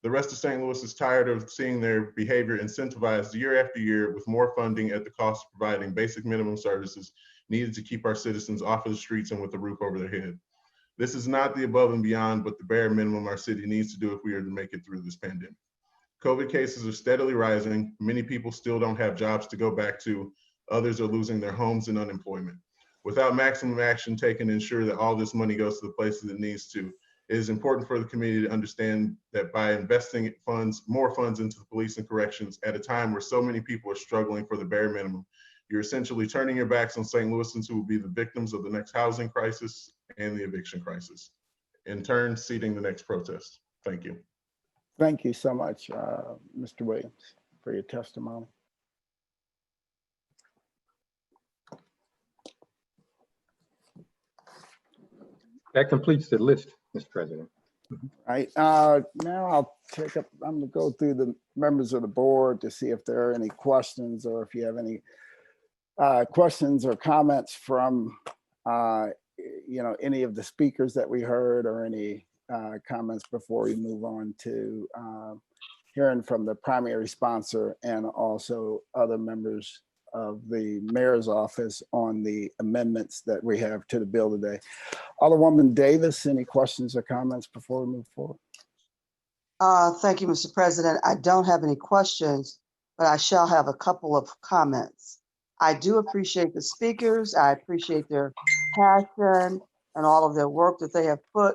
The rest of St. Louis is tired of seeing their behavior incentivized year after year with more funding at the cost of providing basic minimum services needed to keep our citizens off of the streets and with a roof over their head. This is not the above and beyond, but the bare minimum our city needs to do if we are to make it through this pandemic. COVID cases are steadily rising. Many people still don't have jobs to go back to. Others are losing their homes and unemployment. Without maximum action taken to ensure that all this money goes to the places it needs to, it is important for the community to understand that by investing more funds into the police and corrections at a time where so many people are struggling for the bare minimum, you're essentially turning your backs on St. Louisans who will be the victims of the next housing crisis and the eviction crisis, in turn seeding the next protest. Thank you. Thank you so much, Mr. Williams, for your testimony. That completes the list, Mr. President. All right, now I'll I'm gonna go through the members of the board to see if there are any questions or if you have any questions or comments from any of the speakers that we heard or any comments before we move on to hearing from the primary sponsor and also other members of the mayor's office on the amendments that we have to the bill today. Alderwoman Davis, any questions or comments before we move forward? Thank you, Mr. President. I don't have any questions, but I shall have a couple of comments. I do appreciate the speakers. I appreciate their passion and all of their work that they have put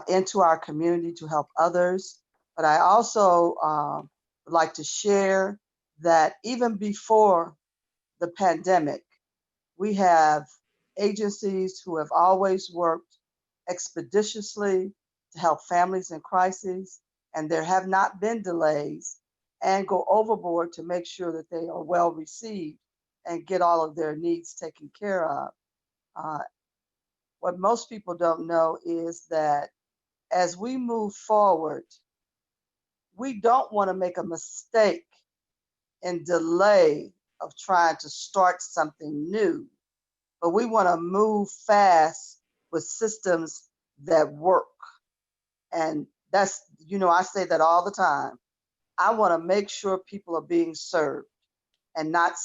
into our community to help others. But I also would like to share that even before the pandemic, we have agencies who have always worked expeditiously to help families in crisis, and there have not been delays, and go overboard to make sure that they are well received and get all of their needs taken care of. What most people don't know is that as we move forward, we don't want to make a mistake and delay of trying to start something new, but we want to move fast with systems that work. And that's, I say that all the time. I want to make sure people are being served and not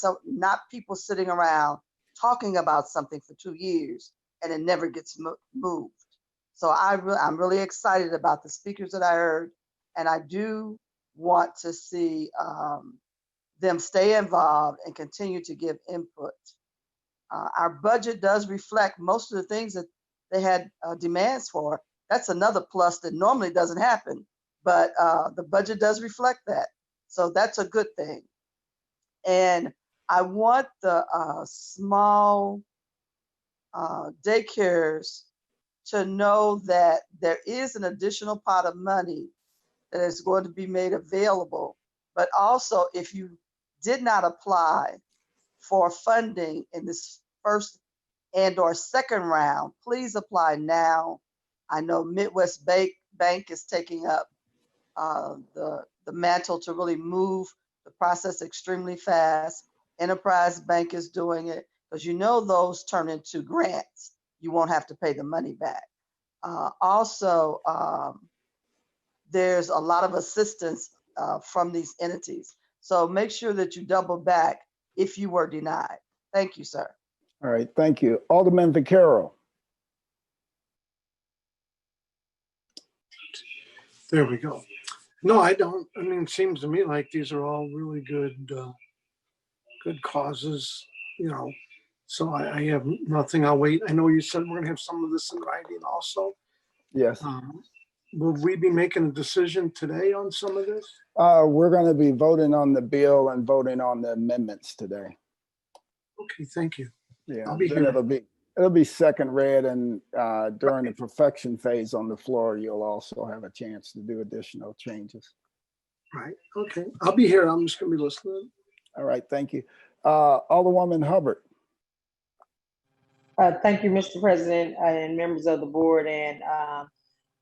people sitting around talking about something for 2 years and it never gets moved. So I'm really excited about the speakers that I heard, and I do want to see them stay involved and continue to give input. Our budget does reflect most of the things that they had demands for. That's another plus that normally doesn't happen, but the budget does reflect that. So that's a good thing. And I want the small daycares to know that there is an additional pot of money that is going to be made available. But also, if you did not apply for funding in this first and/or second round, please apply now. I know Midwest Bank is taking up the mantle to really move the process extremely fast. Enterprise Bank is doing it because those turn into grants. You won't have to pay the money back. Also, there's a lot of assistance from these entities. So make sure that you double back if you were denied. Thank you, sir. All right, thank you. Alderman Vaquero. There we go. No, I don't. I mean, it seems to me like these are all really good, good causes, you know. So I have nothing. I'll wait. I know you said we're gonna have some of this in writing also. Yes. Will we be making a decision today on some of this? We're going to be voting on the bill and voting on the amendments today. Okay, thank you. Yeah, I'll be then here. it'll be second read, and during the perfection phase on the floor, you'll also have a chance to do additional changes. Right. Okay. I'll be here. I'm just gonna be listening. All right. Thank you. Alderwoman Hubbard. Thank you, Mr. President, and members of the board, and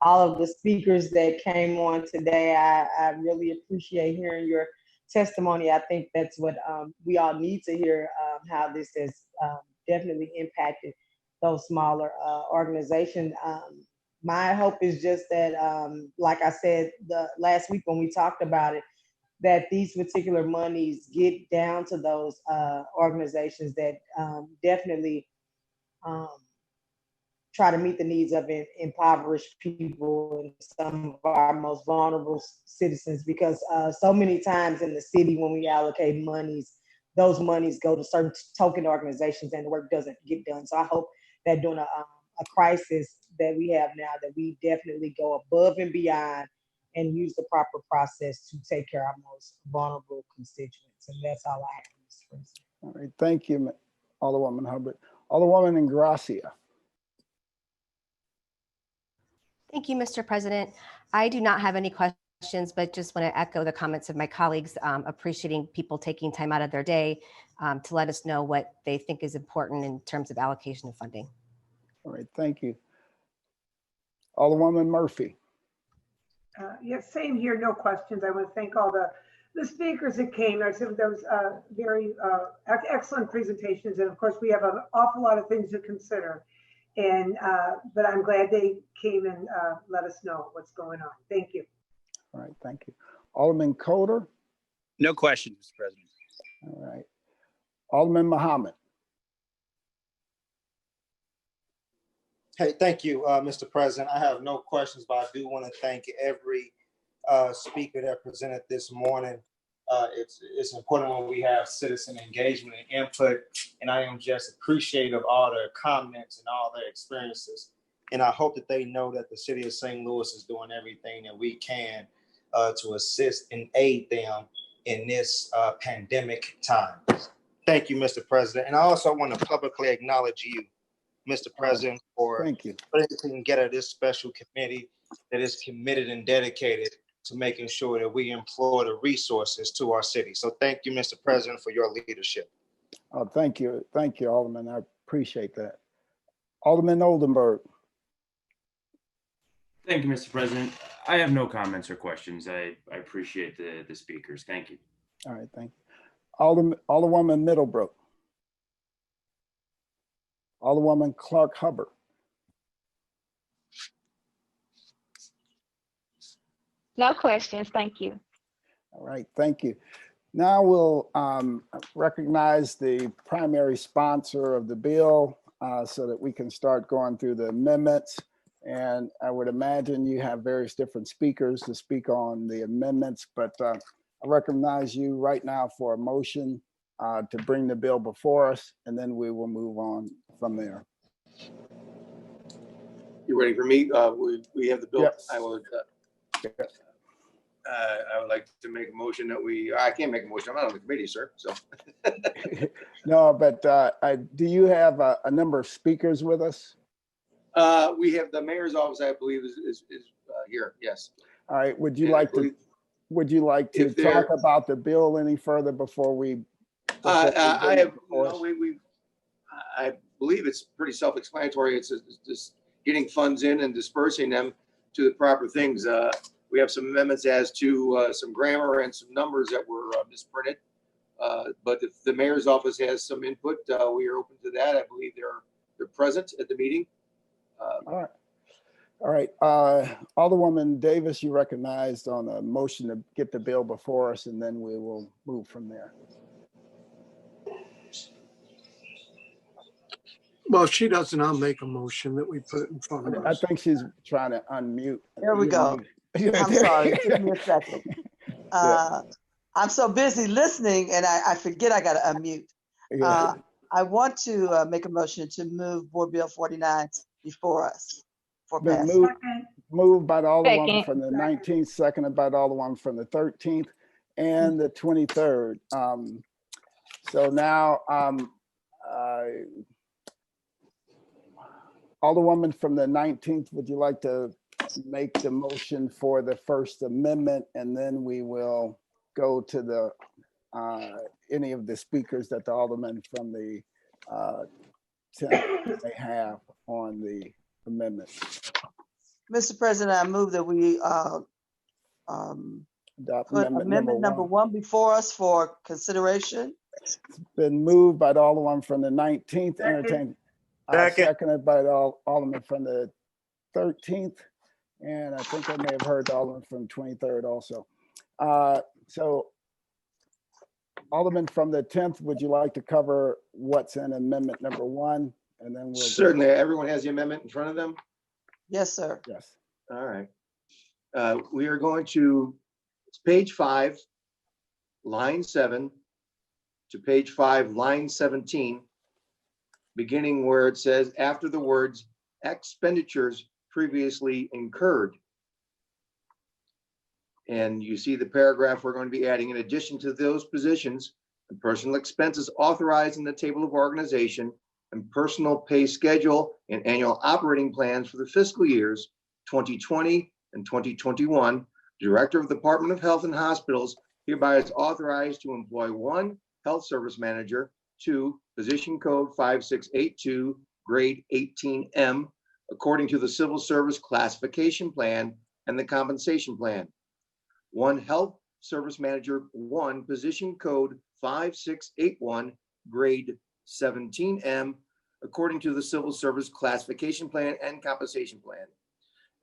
all of the speakers that came on today. I really appreciate hearing your testimony. I think that's what we all need to hear, how this has definitely impacted those smaller organizations. My hope is just that, like I said the last week when we talked about it, that these particular monies get down to those organizations that definitely try to meet the needs of impoverished people and some of our most vulnerable citizens, because so many times in the city when we allocate monies, those monies go to certain token organizations and the work doesn't get done. So I hope that during a crisis that we have now, that we definitely go above and beyond and use the proper process to take care of our most vulnerable constituents. And that's all I have, Mr. President. All right. Thank you, Alderwoman Hubbard. Alderwoman Ingracia. Thank you, Mr. President. I do not have any questions, but just want to echo the comments of my colleagues, appreciating people taking time out of their day to let us know what they think is important in terms of allocation of funding. All right, thank you. Alderwoman Murphy. Yes, same here, no questions. I want to thank all the speakers that came. I said there was very excellent presentations, and of course we have an awful lot of things to consider. And but I'm glad they came and let us know what's going on. Thank you. All right, thank you. Alderman Coder. No questions, Mr. President. All right. Alderman Muhammad. Hey, thank you, Mr. President. I have no questions, but I do want to thank every speaker that presented this morning. It's important when we have citizen engagement and input, and I am just appreciative of all their comments and all their experiences. And I hope that they know that the city of St. Louis is doing everything that we can to assist and aid them in this pandemic time. Thank you, Mr. President. And I also want to publicly acknowledge you, Mr. President, for putting together this special committee that is committed and dedicated to making sure that we employ the resources to our city. So thank you, Mr. President, for your leadership. Oh, thank you. Thank you, Alderman. I appreciate that. Alderman Oldenburg. Thank you, Mr. President. I have no comments or questions. I appreciate the speakers. Thank you. All right, thank you. Alderwoman Middlebrook. Alderwoman Clark Hubbard. No questions, thank you. All right, thank you. Now we'll recognize the primary sponsor of the bill so that we can start going through the amendments. And I would imagine you have various different speakers to speak on the amendments, but I recognize you right now for a motion to bring the bill before us, and then we will move on from there. You ready for me? We have the bill. Yes. I would like to make a motion that I can't make a motion. I'm not on the committee, sir. So. No, but do you have a number of speakers with us? We have the mayor's office, I believe, is here. Yes. All right. Would you like to talk about the bill any further before we? I believe it's pretty self-explanatory. It's just getting funds in and dispersing them to the proper things. We have some amendments as to some grammar and some numbers that were misprinted. But if the mayor's office has some input, we are open to that. I believe they're present at the meeting. All right. All right, Alderwoman Davis, you recognized on a motion to get the bill before us, and then we will move from there. Well, if she doesn't, I'll make a motion that we put it in front of I us. think she's trying to unmute. There we go. I'm sorry, it took me a second. I'm so busy listening and I forget I gotta unmute. I want to make a motion to move Board Bill 49 before us for Been passage. moved by the Alderwoman Second. from the 19th, seconded by the Alderwoman from the 13th and the 23rd. So now, Alderwoman from the 19th, would you like to make the motion for the First Amendment, and then we will go to the any of the speakers that the Alderman from the 10th may have on the amendment. Mr. President, I move that we Adopt put amendment amendment number one before us for consideration. It's been moved by the Alderman from the 19th, entertained, seconded by the Alderman from the 13th, and I think I may have heard the Alderman from 23rd also. So Alderman from the 10th, would you like to cover what's in amendment number one? And then we'll Certainly, everyone has the amendment in front of them. Yes, sir. Yes. All right. We are going to, it's page 5, line 7 to page 5, line 17, beginning where it says, after the words expenditures previously incurred. And you see the paragraph we're going to be adding, in addition to those positions, the personal expenses authorized in the table of organization and personal pay schedule and annual operating plans for the fiscal years 2020 and 2021, Director of the Department of Health and Hospitals hereby is authorized to employ 1 health service manager, 2 position code 5682, grade 18M, according to the Civil Service Classification Plan and the Compensation Plan. 1 health service manager, 1 position code 5681, grade 17M, according to the Civil Service Classification Plan and Compensation Plan.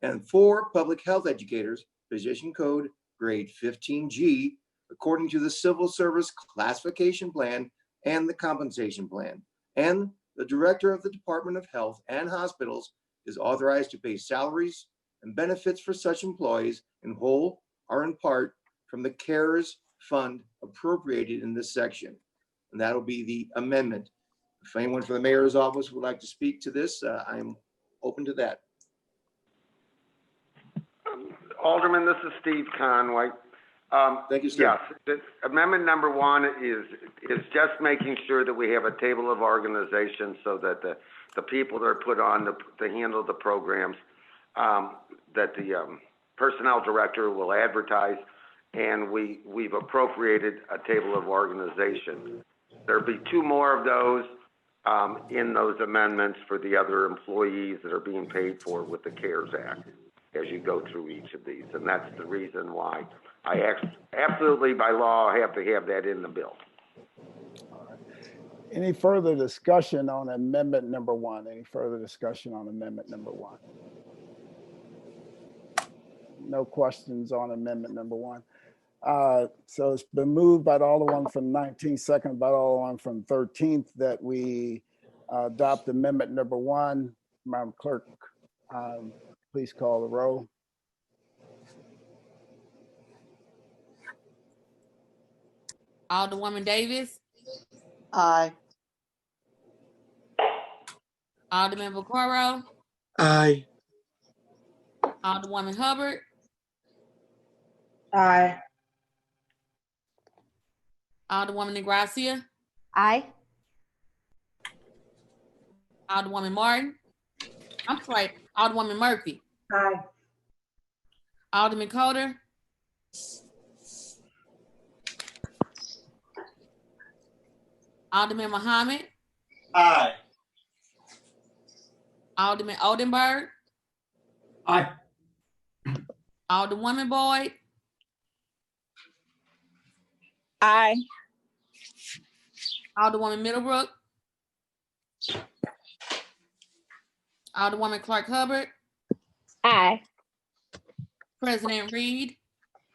And 4 public health educators, position code grade 15G, according to the Civil Service Classification Plan and the Compensation Plan. And the Director of the Department of Health and Hospitals is authorized to pay salaries and benefits for such employees in whole or in part from the CARES fund appropriated in this section. And that'll be the amendment. If anyone from the mayor's office would like to speak to this, I'm open to that. Alderman, this is Steve Conway. Thank you, Steve. Yes, amendment number 1 is just making sure that we have a table of organization so that the people that are put on to handle the programs, that the personnel director will advertise, and we've appropriated a table of organization. There'll be 2 more of those in those amendments for the other employees that are being paid for with the CARES Act as you go through each of these. And that's the reason why I absolutely by law have to have that in the bill. Any further discussion on amendment number 1? Any further discussion on amendment number 1? No questions on amendment number 1. So it's been moved by the Alderman from 19th, second by the Alderman from 13th, that we adopt amendment number 1. Madam Clerk, please call the roll. Alderwoman Davis. Aye. Alderman Vaccaro. Aye. Alderwoman Hubbard. Aye. Alderwoman Negracia. Aye. Alderwoman Martin. I'm sorry, Alderwoman Murphy. Aye. Alderman Coder. Alderman Muhammad. Aye. Alderman Oldenburg. Aye. Alderwoman Boyd. Aye. Alderwoman Middlebrook. Alderwoman Clark Hubbard. Aye. President Reed,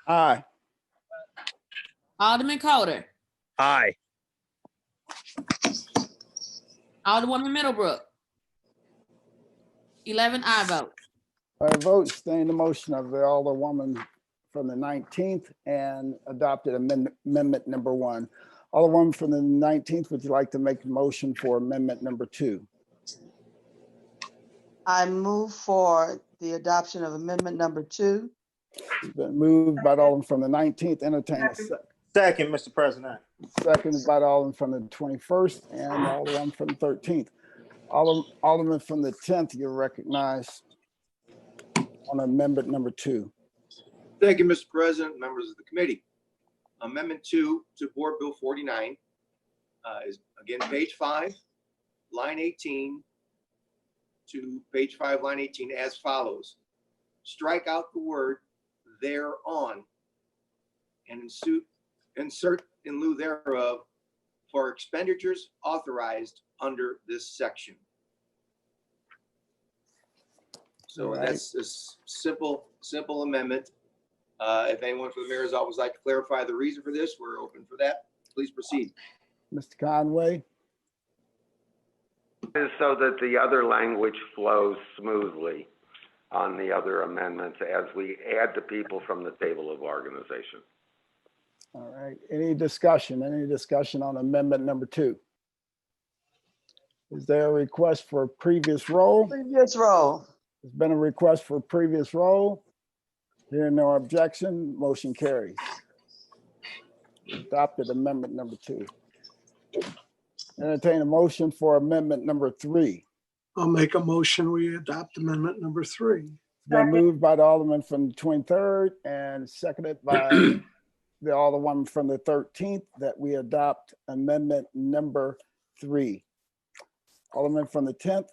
Aye. Alderman Coulter, Aye. Alderwoman Middlebrook. 11 aye votes. By a vote, sustain the motion of the Alderwoman from the 19th and adopted amendment number 1. Alderwoman from the 19th, would you like to make a motion for amendment number 2? I move for the adoption of amendment number 2. It's been moved by the Alderman from the 19th. Entertain a Second, Mr. President. second by the Alderman from the 21st and the Alderman from the 13th. Alderman from the 10th, you're recognized on amendment number 2. Thank you, Mr. President, members of the committee. Amendment 2 to Board Bill 49 is again page 5, line 18 to page 5, line 18 as follows. Strike out the word thereon and insert in lieu thereof for expenditures authorized under this section. So that's a simple amendment. If anyone from the mayor's office would like to clarify the reason for this, we're open for that. Please proceed. Mr. Conway? Is so that the other language flows smoothly on the other amendments as we add the people from the table of organization. All right, any discussion on amendment number 2? Is there a request for previous roll? Previous roll. There's been a request for previous roll. Hearing no objection, motion carries. Adopted amendment number 2. Entertain a motion for amendment number 3. I'll make a motion, we adopt amendment number 3. It's been moved by the Alderman from the 23rd and seconded by the Alderman from the 13th that we adopt amendment number 3. Alderman from the 10th.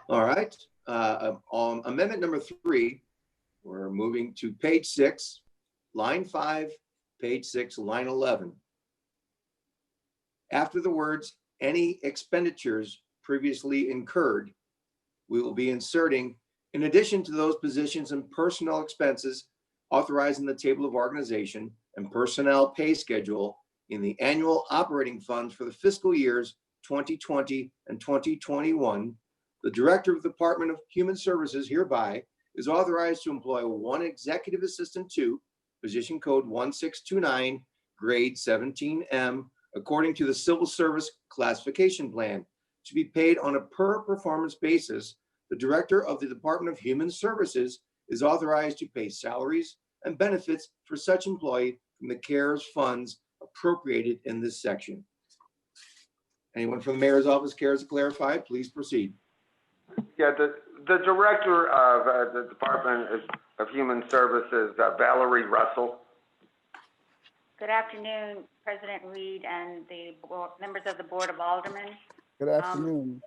All right. On amendment number 3, we're moving to page 6, line 5, page 6, line 11. After the words, any expenditures previously incurred, we will be inserting, in addition to those positions and personnel expenses authorized in the table of organization and personnel pay schedule in the annual operating funds for the fiscal years 2020 and 2021, the Director of the Department of Human Services hereby is authorized to employ 1 executive assistant 2, position code 1629, grade 17M, according to the Civil Service Classification Plan, to be paid on a per performance basis. The Director of the Department of Human Services is authorized to pay salaries and benefits for such employee from the CARES funds appropriated in this section. Anyone from the mayor's office cares to clarify? Please proceed. Yeah, the director of the Department of Human Services, Valerie Russell. Good afternoon, President Reed and the members of the Board of Aldermen. Good afternoon.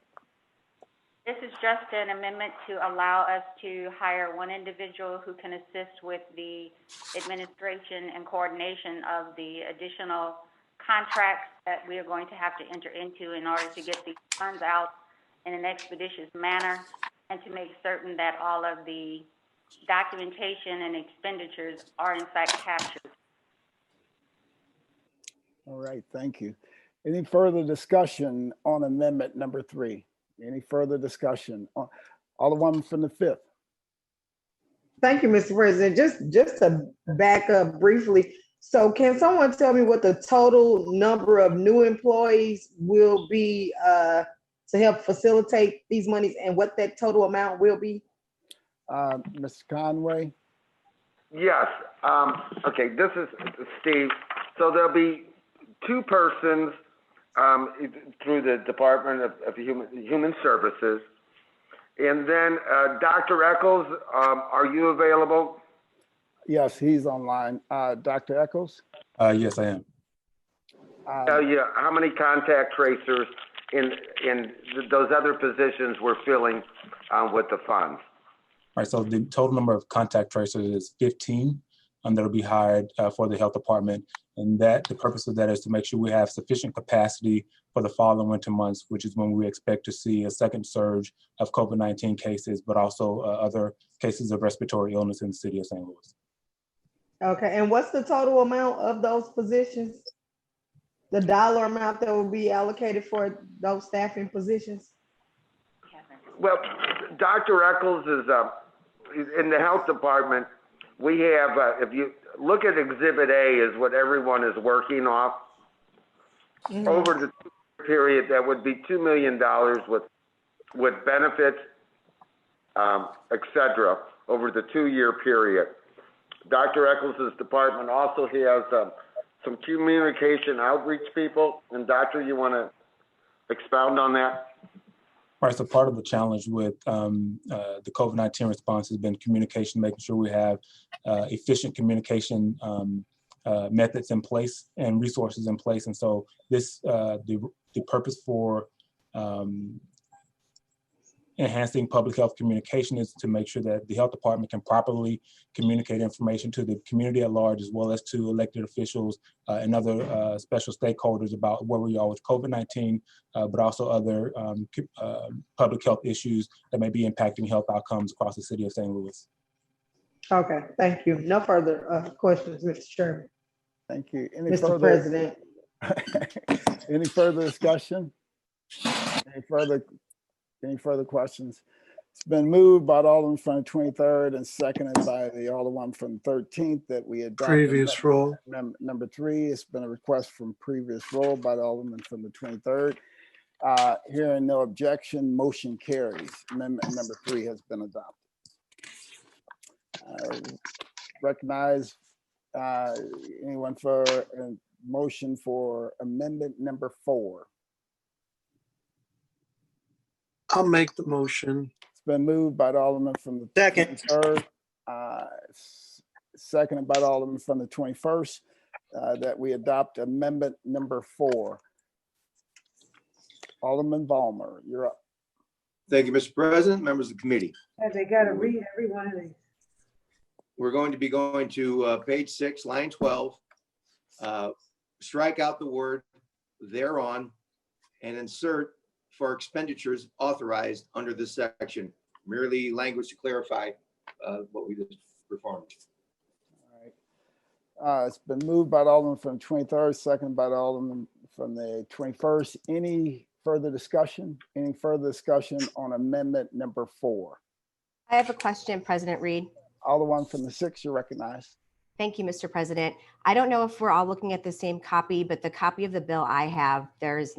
This is just an amendment to allow us to hire 1 individual who can assist with the administration and coordination of the additional contracts that we are going to have to enter into in order to get these funds out in an expeditious manner and to make certain that all of the documentation and expenditures are in fact captured. All right, thank you. Any further discussion on amendment number 3? Any further discussion? Alderwoman from the 5th. Thank you, Mr. President. Just to back up briefly. So can someone tell me what the total number of new employees will be to help facilitate these monies and what that total amount will be? Mr. Conway? Yes. Okay, this is Steve. So there'll be 2 persons through the Department of Human Services. And then Dr. Eccles, are you available? Yes, he's online. Dr. Eccles? Yes, I am. Tell you how many contact tracers in those other positions we're filling with the funds. All right, so the total number of contact tracers is 15 that'll be hired for the health department. And that the purpose of that is to make sure we have sufficient capacity for the fall and winter months, which is when we expect to see a second surge of COVID-19 cases, but also other cases of respiratory illness in the city of St. Louis. Okay, and what's the total amount of those positions? The dollar amount that will be allocated for those staffing positions? Well, Dr. Eccles is in the health department. We have, if you look at Exhibit A, is what everyone is working off. Mhm. Over the period, that would be $2 million with benefits, et cetera, over the 2-year period. Dr. Eccles' department also has some communication outreach people. And Doctor, you want to expound on that? Right, so part of the challenge with the COVID-19 response has been communication, making sure we have efficient communication methods in place and resources in place. And so this, the purpose for enhancing public health communication is to make sure that the health department can properly communicate information to the community at large, as well as to elected officials and other special stakeholders about where we are with COVID-19, but also other public health issues that may be impacting health outcomes across the city of St. Louis. Okay, thank you. No further questions, Mr. Chairman. Thank you. Any Mr. further, President. any further discussion? Any further questions? It's been moved by the Alderman from the 23rd and seconded by the Alderman from the 13th that we adopt Previous roll. Number 3. It's been a request from previous roll by the Alderman from the 23rd. Hearing no objection, motion carries. Amendment number 3 has been adopted. Recognize anyone for a motion for amendment number 4. I'll make the motion. It's been moved by the Alderman from the 23rd, seconded by the Alderman from the 21st, that we adopt amendment number 4. Alderman Ballmer, you're up. Thank you, Mr. President, members of the committee. They got to read every one of these. We're going to be going to page 6, line 12. Strike out the word thereon and insert for expenditures authorized under this section. Merely language to clarify what we just performed. All right. It's been moved by the Alderman from the 23rd, seconded by the Alderman from the 21st. Any further discussion? Any further discussion on amendment number 4? I have a question, President Reed. Alderman from the 6th, you're recognized. Thank you, Mr. President. I don't know if we're all looking at the same copy, but the copy of the bill I have, there's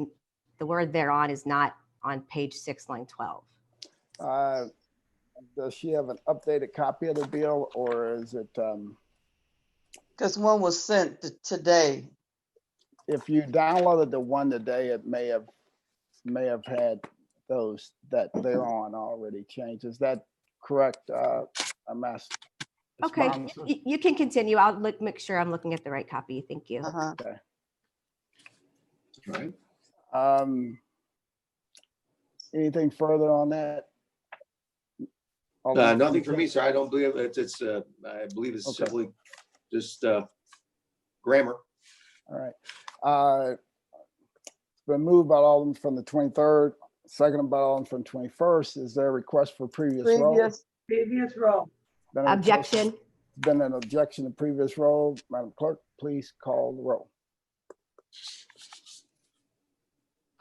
the word thereon is not on page 6, line 12. Does she have an updated copy of the bill, or is it? Because one was sent today. If you downloaded the one today, it may have had those that thereon already changed. Is that correct? I'm asking. Okay, you can continue. I'll make sure I'm looking at the right copy. Thank you. Okay. Right. Anything further on that? Nothing for me, sir. I don't believe it's I believe it's simply just grammar. All right. It's been moved by Alderman from the 23rd, seconded by Alderman from 21st. Is there a request for previous roll? Previous roll. Objection. Been an objection to previous roll. Madam Clerk, please call the roll.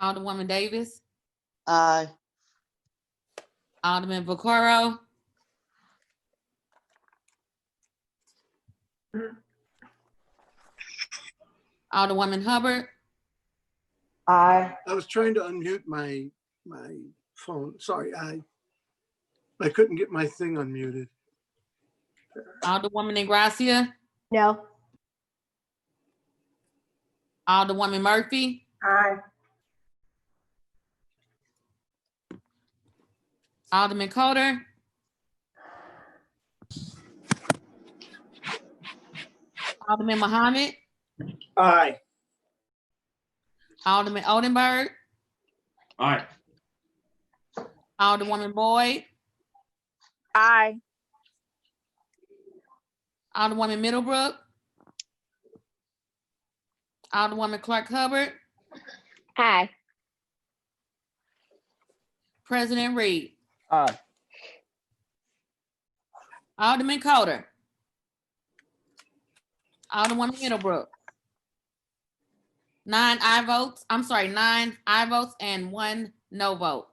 Alderwoman Davis. Aye. Alderman Vaccaro. Alderwoman Hubbard. Aye. I was trying to unmute my phone. Sorry, I couldn't get my thing unmuted. Alderwoman Ingracia. No. Alderwoman Murphy. Aye. Alderman Coder. Alderman Muhammad. Aye. Alderman Oldenburg. Aye. Alderwoman Boyd. Aye. Alderwoman Middlebrook. Alderwoman Clark Hubbard, Aye. President Reed, Aye. Alderman Coder, Alderwoman Middlebrook. 9 aye votes and 1 no vote.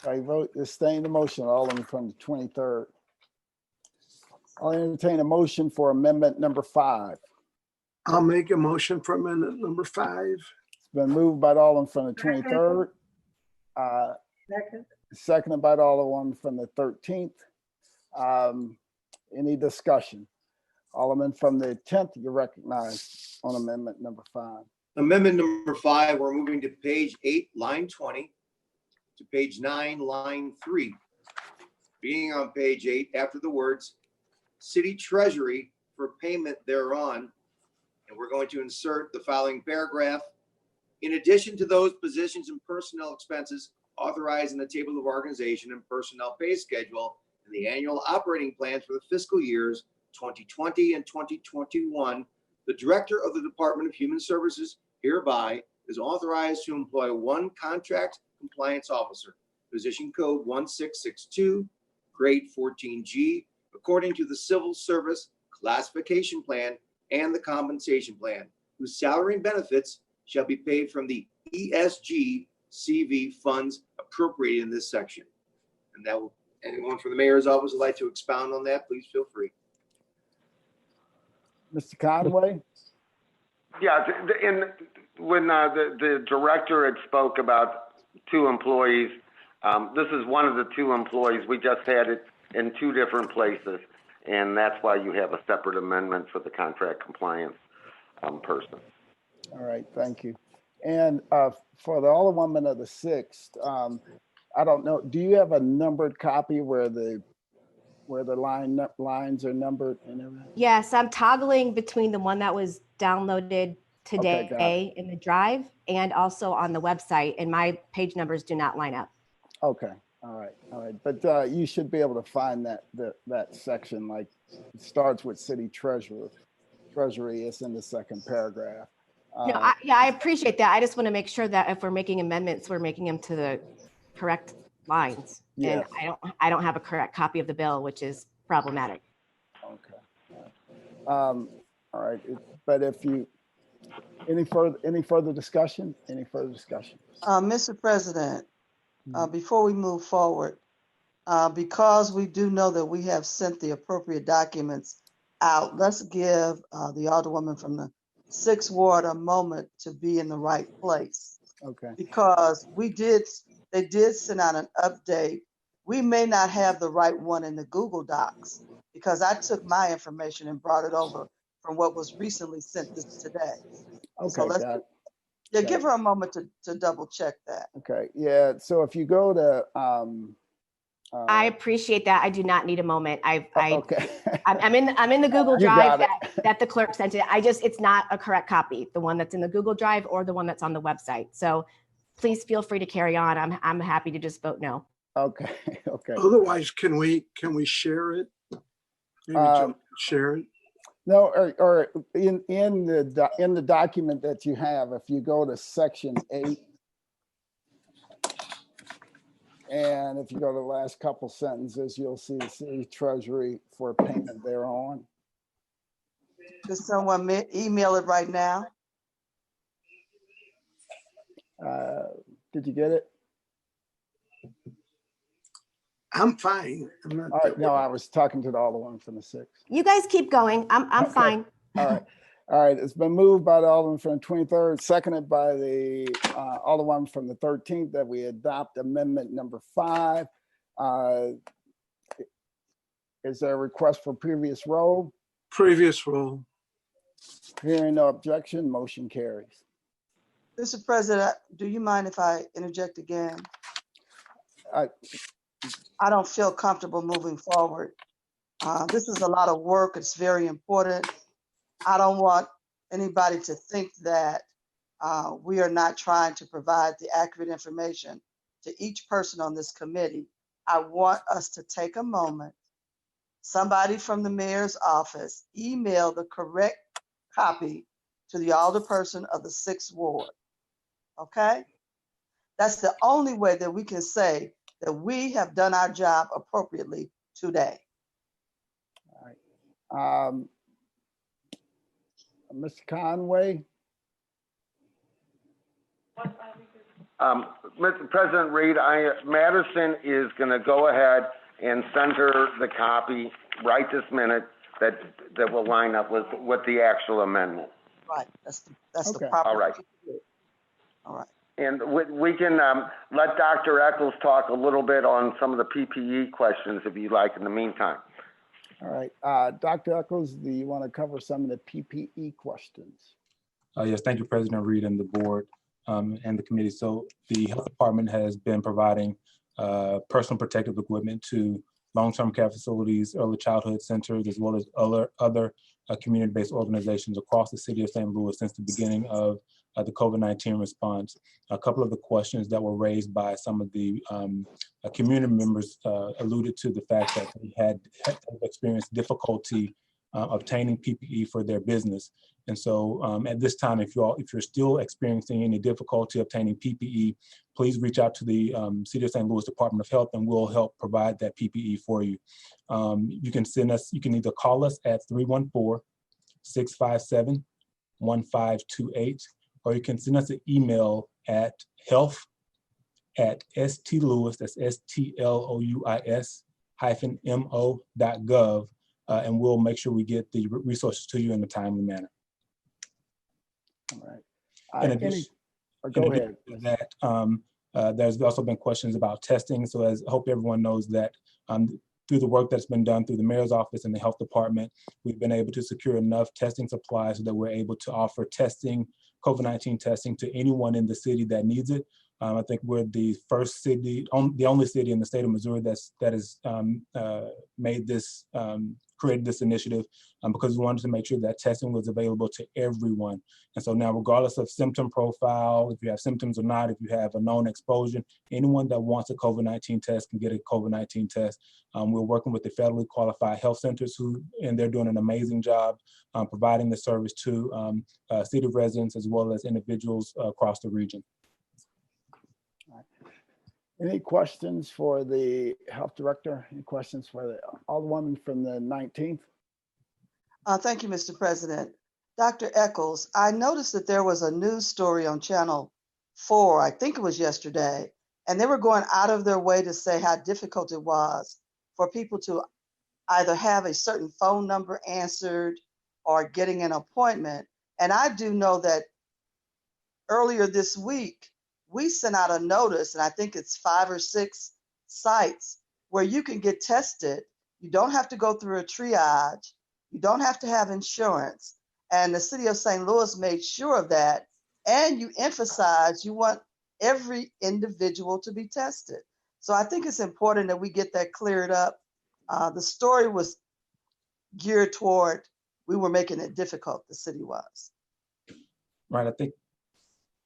I vote to sustain the motion, Alderman from the 23rd. I'll entertain a motion for amendment number 5. I'll make a motion for amendment number 5. It's been moved by the Alderman from the 23rd. Second. Seconded by the Alderman from the 13th. Any discussion? Alderman from the 10th, you're recognized on amendment number 5. Amendment number 5, we're moving to page 8, line 20, to page 9, line 3. Being on page 8, after the words city treasury for payment thereon, and we're going to insert the following paragraph. In addition to those positions and personnel expenses authorized in the table of organization and personnel pay schedule and the annual operating plans for the fiscal years 2020 and 2021, the director of the Department of Human Services hereby is authorized to employ 1 contract compliance officer, position code 1662, grade 14G, according to the Civil Service Classification Plan and the Compensation Plan, whose salary and benefits shall be paid from the ESG CV funds appropriated in this section. And that will, anyone from the mayor's office would like to expound on that, please feel free. Mr. Conway? Yeah, and when the director had spoke about 2 employees, this is one of the 2 employees. We just had it in 2 different places, and that's why you have a separate amendment for the contract compliance person. All right, thank you. And for the Alderwoman of the 6th, I don't know, do you have a numbered copy where the lines are numbered and everything? Yes, I'm toggling between the one that was downloaded today in the drive and also on the website, and my page numbers do not line up. Okay, all right. But you should be able to find that section, like it starts with city treasurer. Treasury is in the 2nd paragraph. No, I appreciate that. I just want to make sure that if we're making amendments, we're making them to the correct lines. Yes. And I don't have a correct copy of the bill, which is problematic. Okay. All right. But if you, any further discussion? Any further discussion? Mr. President, before we move forward, because we do know that we have sent the appropriate documents out, let's give the Alderwoman from the 6th Ward a moment to be in the right place. Okay. Because they did send out an update. We may not have the right one in the Google Docs because I took my information and brought it over from what was recently sent this today. Okay, So let's got it. give her a moment to double check that. Okay, yeah, so if you go to I appreciate that. I do not need a moment. okay. I'm in the Google You Drive got that the clerk sent it. It's not a correct copy, the one that's in the Google Drive or the one that's on the website. So please feel free to carry on. I'm happy to just vote no. Okay, okay. Otherwise, can we share it? Maybe Joe can share it. No, or in the document that you have, if you go to section 8, and if you go to the last couple sentences, you'll see city treasury for payment thereon. Could someone email it right now? Did you get it? I'm fine. I'm not All right, no, I was talking to the Alderman from the 6th. You guys keep going. I'm Okay. fine. All right. It's been moved by the Alderman from the 23rd, seconded by the Alderman from the 13th that we adopt amendment number 5. Is there a request for previous roll? Previous roll. Hearing no objection, motion carries. Mr. President, do you mind if I interject again? I don't feel comfortable moving forward. This is a lot of work. It's very important. I don't want anybody to think that we are not trying to provide the accurate information to each person on this committee. I want us to take a moment. Somebody from the mayor's office email the correct copy to the alderperson of the 6th Ward. Okay? That's the only way that we can say that we have done our job appropriately today. Mr. Conway? Mr. President Reed, Madison is going to go ahead and send her the copy right this minute that will line up with the actual amendment. Right. That's Okay. the proper. All right. All right. And we can let Dr. Eccles talk a little bit on some of the PPE questions if you'd like in the meantime. All right. Dr. Eccles, do you want to cover some of the PPE questions? Yes, thank you, President Reed and the board and the committee. So the health department has been providing personal protective equipment to long-term care facilities, early childhood centers, as well as other community-based organizations across the city of St. Louis since the beginning of the COVID-19 response. A couple of the questions that were raised by some of the community members alluded to the fact that they had experienced difficulty obtaining PPE for their business. And so at this time, if you're still experiencing any difficulty obtaining PPE, please reach out to the City of St. Louis Department of Health and we'll help provide that PPE for you. You can either call us at 314-657-1528, or you can send us an email at health@stlouis, that's STLOUIS-mo.gov, and we'll make sure we get the resources to you in a timely manner. All right. In addition to that, there's also been questions about testing. So I hope everyone knows that through the work that's been done through the mayor's office and the health department, we've been able to secure enough testing supplies so that we're able to offer testing, COVID-19 testing to anyone in the city that needs it. I think we're the first city, the only city in the state of Missouri that has made this, created this initiative because we wanted to make sure that testing was available to everyone. And so now, regardless of symptom profile, if you have symptoms or not, if you have a known exposure, anyone that wants a COVID-19 test can get a COVID-19 test. We're working with the federally qualified health centers and they're doing an amazing job providing the service to city residents as well as individuals across the region. Any questions for the health director? Any questions for the Alderwoman from the 19th? Thank you, Mr. President. Dr. Eccles, I noticed that there was a news story on Channel 4, I think it was yesterday, and they were going out of their way to say how difficult it was for people to either have a certain phone number answered or getting an appointment. And I do know that earlier this week, we sent out a notice, and I think it's 5 or 6 sites where you can get tested. You don't have to go through a triage. You don't have to have insurance. And the city of St. Louis made sure of that. And you emphasize you want every individual to be tested. So I think it's important that we get that cleared up. The story was geared toward, we were making it difficult, the city was. Right,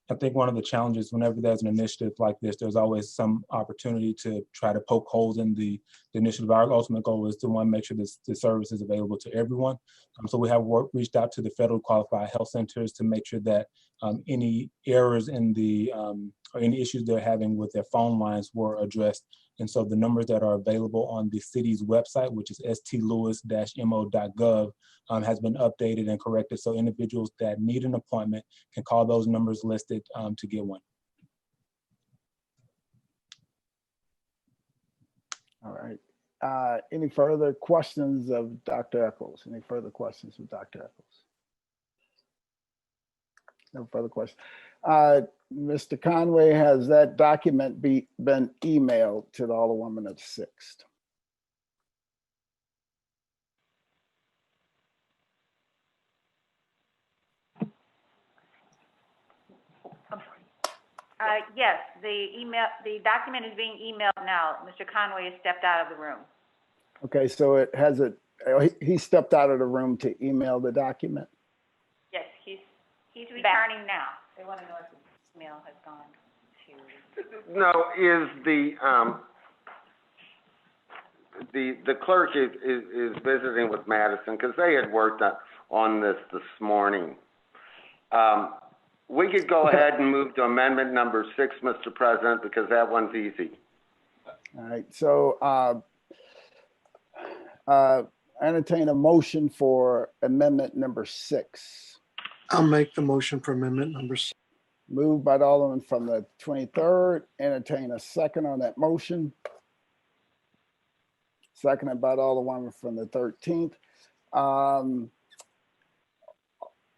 I think one of the challenges whenever there's an initiative like this, there's always some opportunity to try to poke holes in the initiative. Our ultimate goal is to want to make sure this service is available to everyone. So we have reached out to the federal qualified health centers to make sure that any errors in the or any issues they're having with their phone lines were addressed. And so the numbers that are available on the city's website, which is stlouis-mo.gov, has been updated and corrected. So individuals that need an appointment can call those numbers listed to get one. All right. Any further questions of Dr. Eccles? Any further questions of Dr. Eccles? No further questions. Mr. Conway, has that document been emailed to the Alderwoman of the 6th? Yes, the document is being emailed now. Mr. Conway has stepped out of the room. Okay, so he stepped out of the room to email the document? Yes, he's returning now. They want to know if the email has gone to. No, is the clerk is visiting with Madison because they had worked on this morning. We could go ahead and move to amendment number 6, Mr. President, because that one's easy. All right, so entertain a motion for amendment number 6. I'll make the motion for amendment number 6. Moved by the Alderman from the 23rd. Entertain a second on that motion. Seconded by the Alderman from the 13th.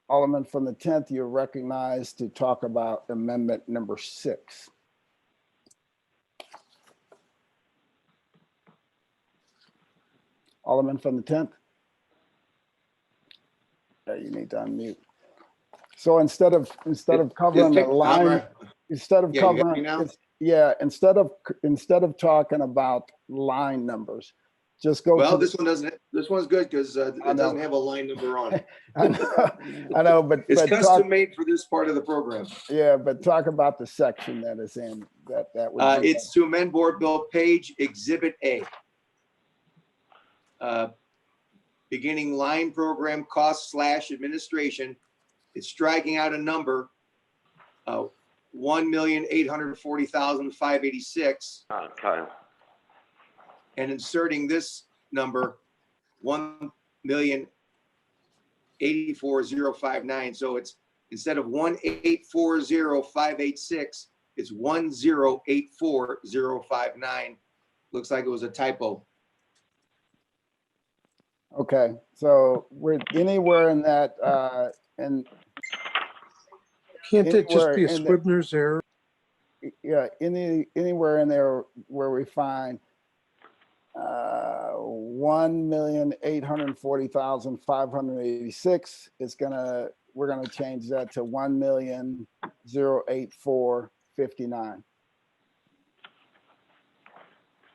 Alderman from the 10th, you're recognized to talk about amendment number 6. Alderman from the 10th. Yeah, you need to unmute. So instead of covering the line, instead of covering, instead of talking about line numbers, just go. Well, this one doesn't. This one's good because it doesn't have a line number on it. I know, but it's but custom made for this part of the program. Yeah, but talk about the section that is in that would. It's to amend Board Bill Page Exhibit A. Beginning line program cost / administration. It's striking out a number, $1,840,586. Okay. And inserting this number, $1,084,059. So it's instead of 1,840,586, it's 1,084,059. Looks like it was a typo. Okay, so we're anywhere in that, and can't it just be a Scribner's error? Yeah, anywhere in there where we find 1,840,586, we're gonna change that to 1,084,059.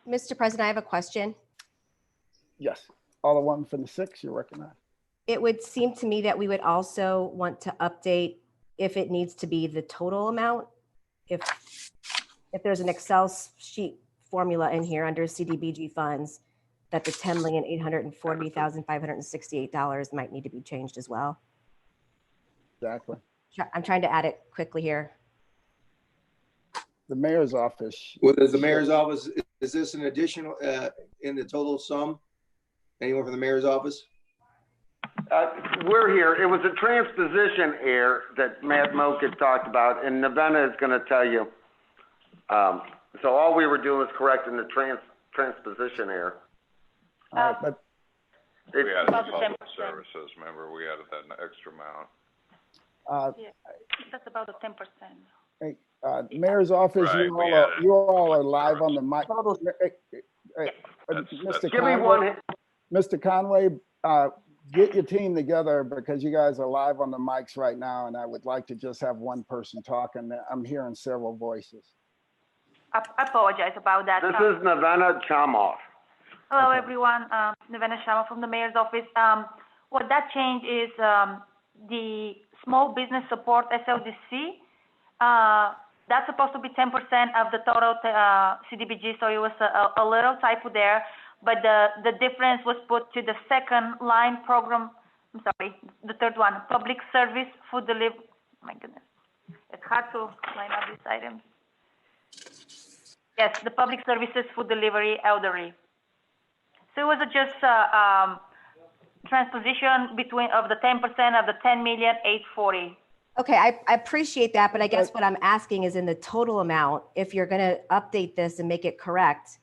Mr. President, I have a question. Yes, Alderman from the 6, you're recognized. It would seem to me that we would also want to update if it needs to be the total amount. If there's an Excel sheet formula in here under CDBG funds, that the $10,840,568 might need to be changed as well. Exactly. I'm trying to add it quickly here. The mayor's office. Well, does the mayor's office, is this an additional in the total sum? Anyone from the mayor's office? We're here. It was a transposition error that Matt Moak had talked about, and Nevena is going to tell you. So all we were doing was correcting the transposition error. But we added the public services. Remember, we added that extra amount. Yeah, that's about the 10%. Hey, mayor's office, Right, you all are live on the mic. Mr. Conway, get your team together because you guys are live on the mics right now, and I would like to just have one person talking. I'm hearing several voices. I apologize about that. This is Nevena Chamoff. Hello, everyone. Nevena Chamoff from the mayor's office. What that change is the small business support SLDC. That's supposed to be 10% of the total CDBG, so it was a little typo there. But the difference was put to the second line program. I'm sorry, the third one, public service food delivery. Oh my goodness, it's hard to line up these items. Yes, the public services food delivery elderly. So it was just transposition between of the 10% of the 10,840,000. Okay, I appreciate that, but I guess what I'm asking is in the total amount, if you're gonna update this and make it correct,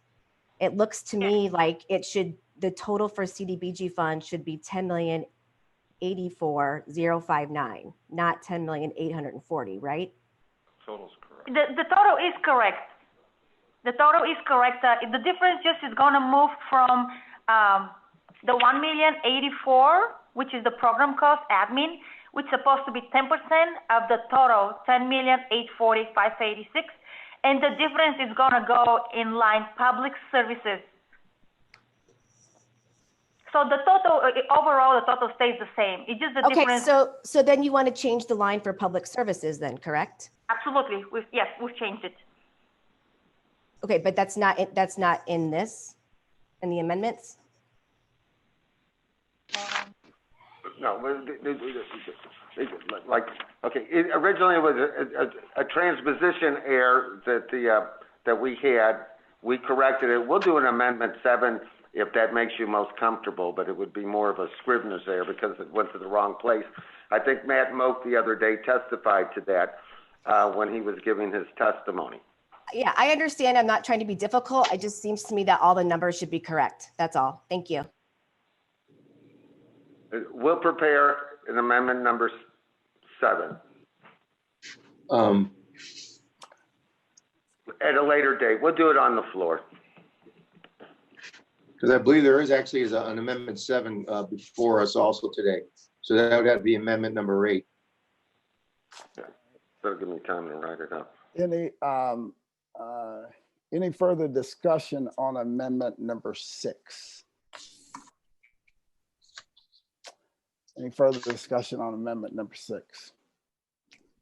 it looks to me like it should, the total for CDBG fund should be 10,084,059, not 10,840,000, right? Total's correct. The total is correct. The total is correct. The difference just is gonna move from the 1,084,000, which is the program cost admin, which is supposed to be 10% of the total 10,840,586, and the difference is gonna go in line public services. So the total overall, the total stays the same. It's just the difference. Okay, so then you want to change the line for public services, then, correct? Absolutely. Yes, we've changed it. Okay, but that's not in this, in the amendments. No, like, okay, originally it was a transposition error that we had. We corrected it. We'll do an amendment 7 if that makes you most comfortable, but it would be more of a Scrivener's error because it went to the wrong place. I think Matt Moak the other day testified to that when he was giving his testimony. Yeah, I understand. I'm not trying to be difficult. It just seems to me that all the numbers should be correct. That's all. Thank you. We'll prepare an amendment number 7 at a later date. We'll do it on the floor. Because I believe there is actually an amendment 7 before us also today. So that would have to be amendment number 8. Yeah. Better give me time to write it up. Any further discussion on amendment number 6? Any further discussion on amendment number 6?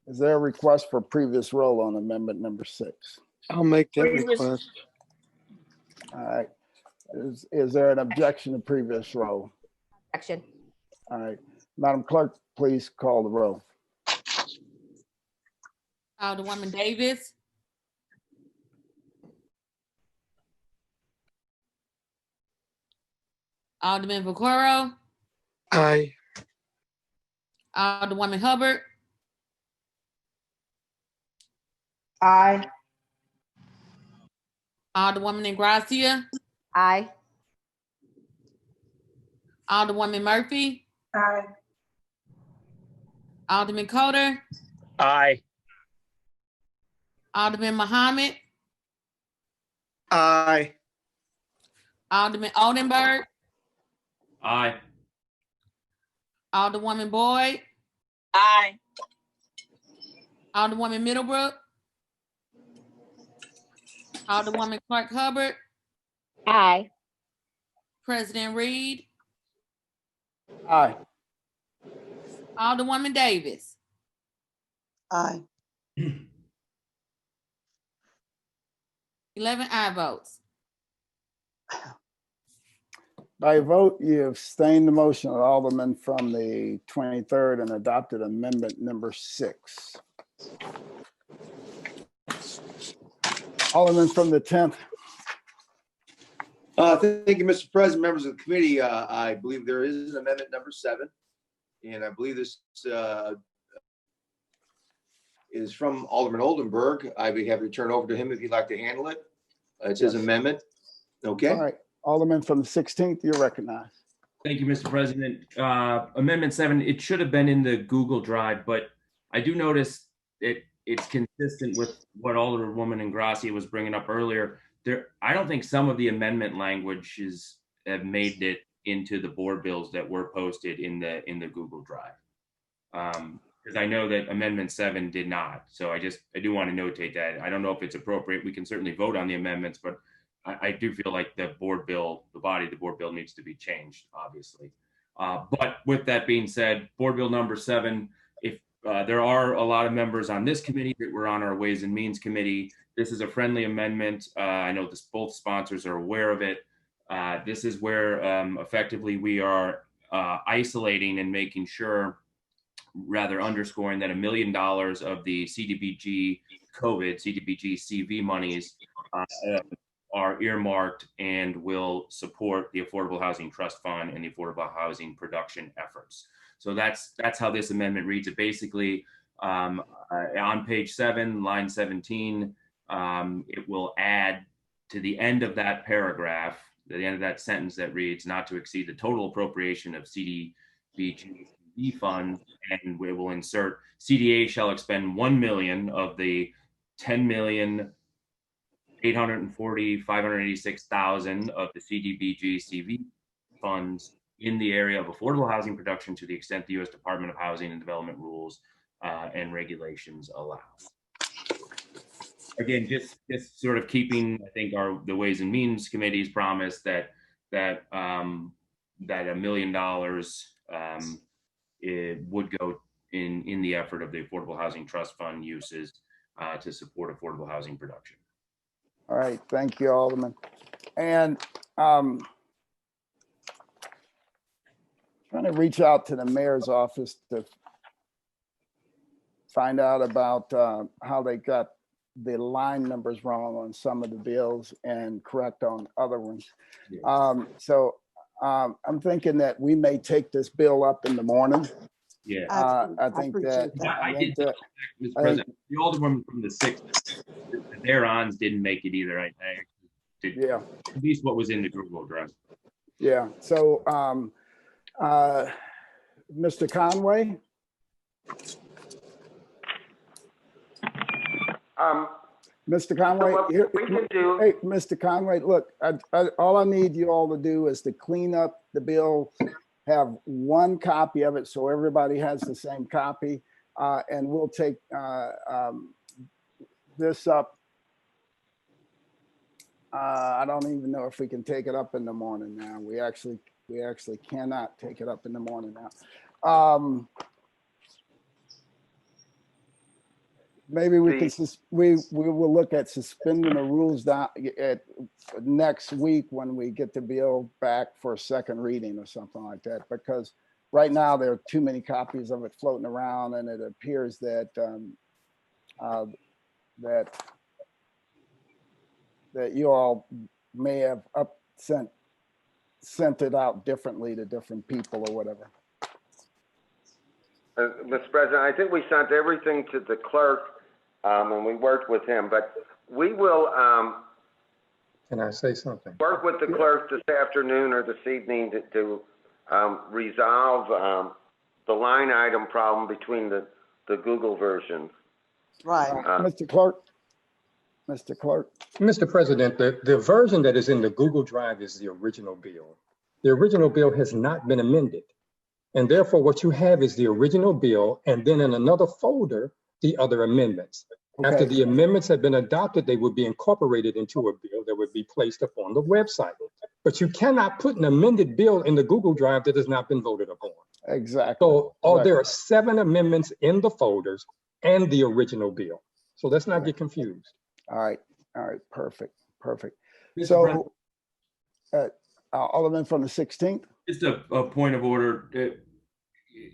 Is there a request for previous roll on amendment number 6? I'll make that Previous- request. All right. Is there an objection to previous roll? Action. All right. Madam Clerk, please call the roll. Alderwoman Davis. Alderman Vaquero. Aye. Alderwoman Hubbard. Aye. Alderwoman Ingracia. Aye. Alderwoman Murphy. Aye. Alderman Coder. Aye. Alderman Muhammad. Aye. Alderman Oldenburg. Aye. Alderwoman Boyd. Aye. Alderwoman Middlebrook. Alderwoman Clark Hubbard. Aye. President Reed. Aye. Alderwoman Davis. Aye. 11 aye votes. By a vote, you abstained the motion of Alderman from the 23rd and adopted amendment number 6. Alderman from the 10th. Thank you, Mr. President, members of the committee. I believe there is an amendment number 7, and I believe this is from Alderman Oldenburg. I'd be happy to turn over to him if you'd like to handle it. It's his amendment. Okay. All right. Alderman from the 16th, you're recognized. Thank you, Mr. President. Amendment 7, it should have been in the Google Drive, but I do notice it's consistent with what Alderwoman Ingracia was bringing up earlier. I don't think some of the amendment languages have made it into the board bills that were posted in the Google Drive. Because I know that Amendment 7 did not. So I do want to notate that. I don't know if it's appropriate. We can certainly vote on the amendments, but I do feel like the body of the board bill needs to be changed, obviously. But with that being said, board bill number 7, if there are a lot of members on this committee that were on our Ways and Means Committee, this is a friendly amendment. I know both sponsors are aware of it. This is where effectively we are isolating and making sure, rather underscoring that $1 million of the CDBG CV monies are earmarked and will support the Affordable Housing Trust Fund and the affordable housing production efforts. So that's how this amendment reads. It basically on page 7, line 17, it will add to the end of that paragraph, the end of that sentence that reads, not to exceed the total appropriation of CDBG funds, and we will insert CDA shall expend 1 million of the 10,840,586,000 of the CDBG CV funds in the area of affordable housing production to the extent the U.S. Department of Housing and Development rules and regulations allow. Again, just sort of keeping, I think, the Ways and Means Committee's promise that $1 million it would go in the effort of the Affordable Housing Trust Fund uses to support affordable housing production. All right, thank you, Alderman. And Trying to reach out to the mayor's office to find out about how they got the line numbers wrong on some of the bills and correct on other ones. So I'm thinking that we may take this bill up in the morning. Yeah. I think that. I did double check, Mr. President. The Alderman from the 6th, their ons didn't make it either. I did, yeah. At least what was in the Google Drive. Yeah. So, Mr. Conway. Mr. Conway, hey, Mr. Conway, look, all I need you all to do is to clean up the bill, have one copy of it so everybody has the same copy, and we'll take this up. I don't even know if we can take it up in the morning now. We actually cannot take it up in the morning now. Maybe we can, we will look at suspending the rules down at next week when we get the bill back for a second reading or something like that, because right now there are too many copies of it floating around, and it appears that that you all may have sent it out differently to different people or whatever. Mr. President, I think we sent everything to the clerk, and we worked with him, but we will Can I say something? work with the clerk this afternoon or this evening to resolve the line item problem between the Google version. Right. Mr. Clerk. Mr. Clerk. Mr. President, the version that is in the Google Drive is the original bill. The original bill has not been amended. And therefore, what you have is the original bill, and then in another folder, the other amendments. Okay. After the amendments have been adopted, they would be incorporated into a bill that would be placed upon the website. But you cannot put an amended bill in the Google Drive that has not been voted upon. Exactly. So there are 7 amendments in the folders and the original bill. So let's not get confused. All right, perfect. Mr. So, Alderman from the 16th. Just a point of order.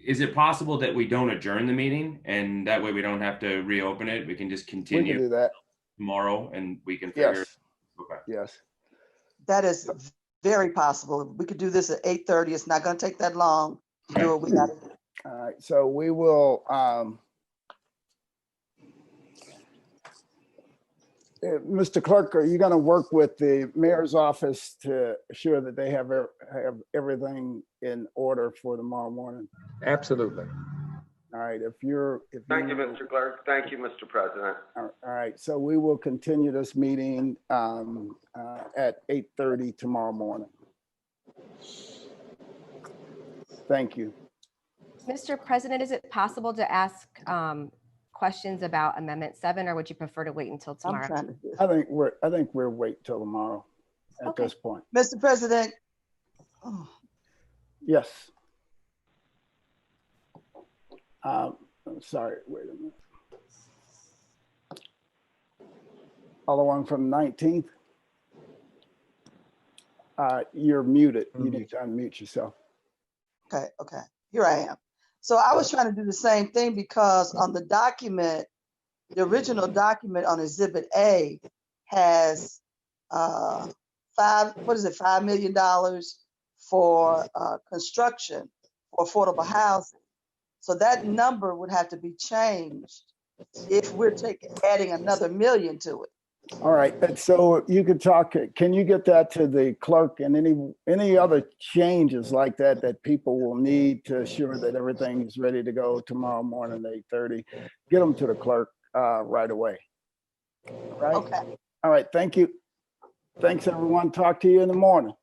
Is it possible that we don't adjourn the meeting, and that way we don't have to reopen it? We can just continue. We can do that Tomorrow, and we can figure. Yes. Okay. Yes. That is very possible. We could do this at 8:30. It's not going to take that long to do what we got to do. All right, so we will, Mr. Clerk, are you going to work with the mayor's office to assure that they have everything in order for tomorrow morning? Absolutely. All right, Thank you, Mr. Clerk. Thank you, Mr. President. All right, so we will continue this meeting at 8:30 tomorrow morning. Thank you. Mr. President, is it possible to ask questions about Amendment 7, or would you prefer to wait until tomorrow? I think we'll wait till tomorrow at this point. Mr. President. Oh. Yes. I'm sorry, wait a minute. Alderman from 19th. You're muted. You need to unmute yourself. Okay, here I am. So I was trying to do the same thing because on the document, the original document on Exhibit A has $5 million for construction for affordable housing. So that number would have to be changed if we're adding another million to it. All right, so you could talk, can you get that to the clerk, and any other changes like that people will need to assure that everything is ready to go tomorrow morning at 8:30? Get them to the clerk right away. Right? Okay. All right, thank you. Thanks, everyone. Talk to you in the morning.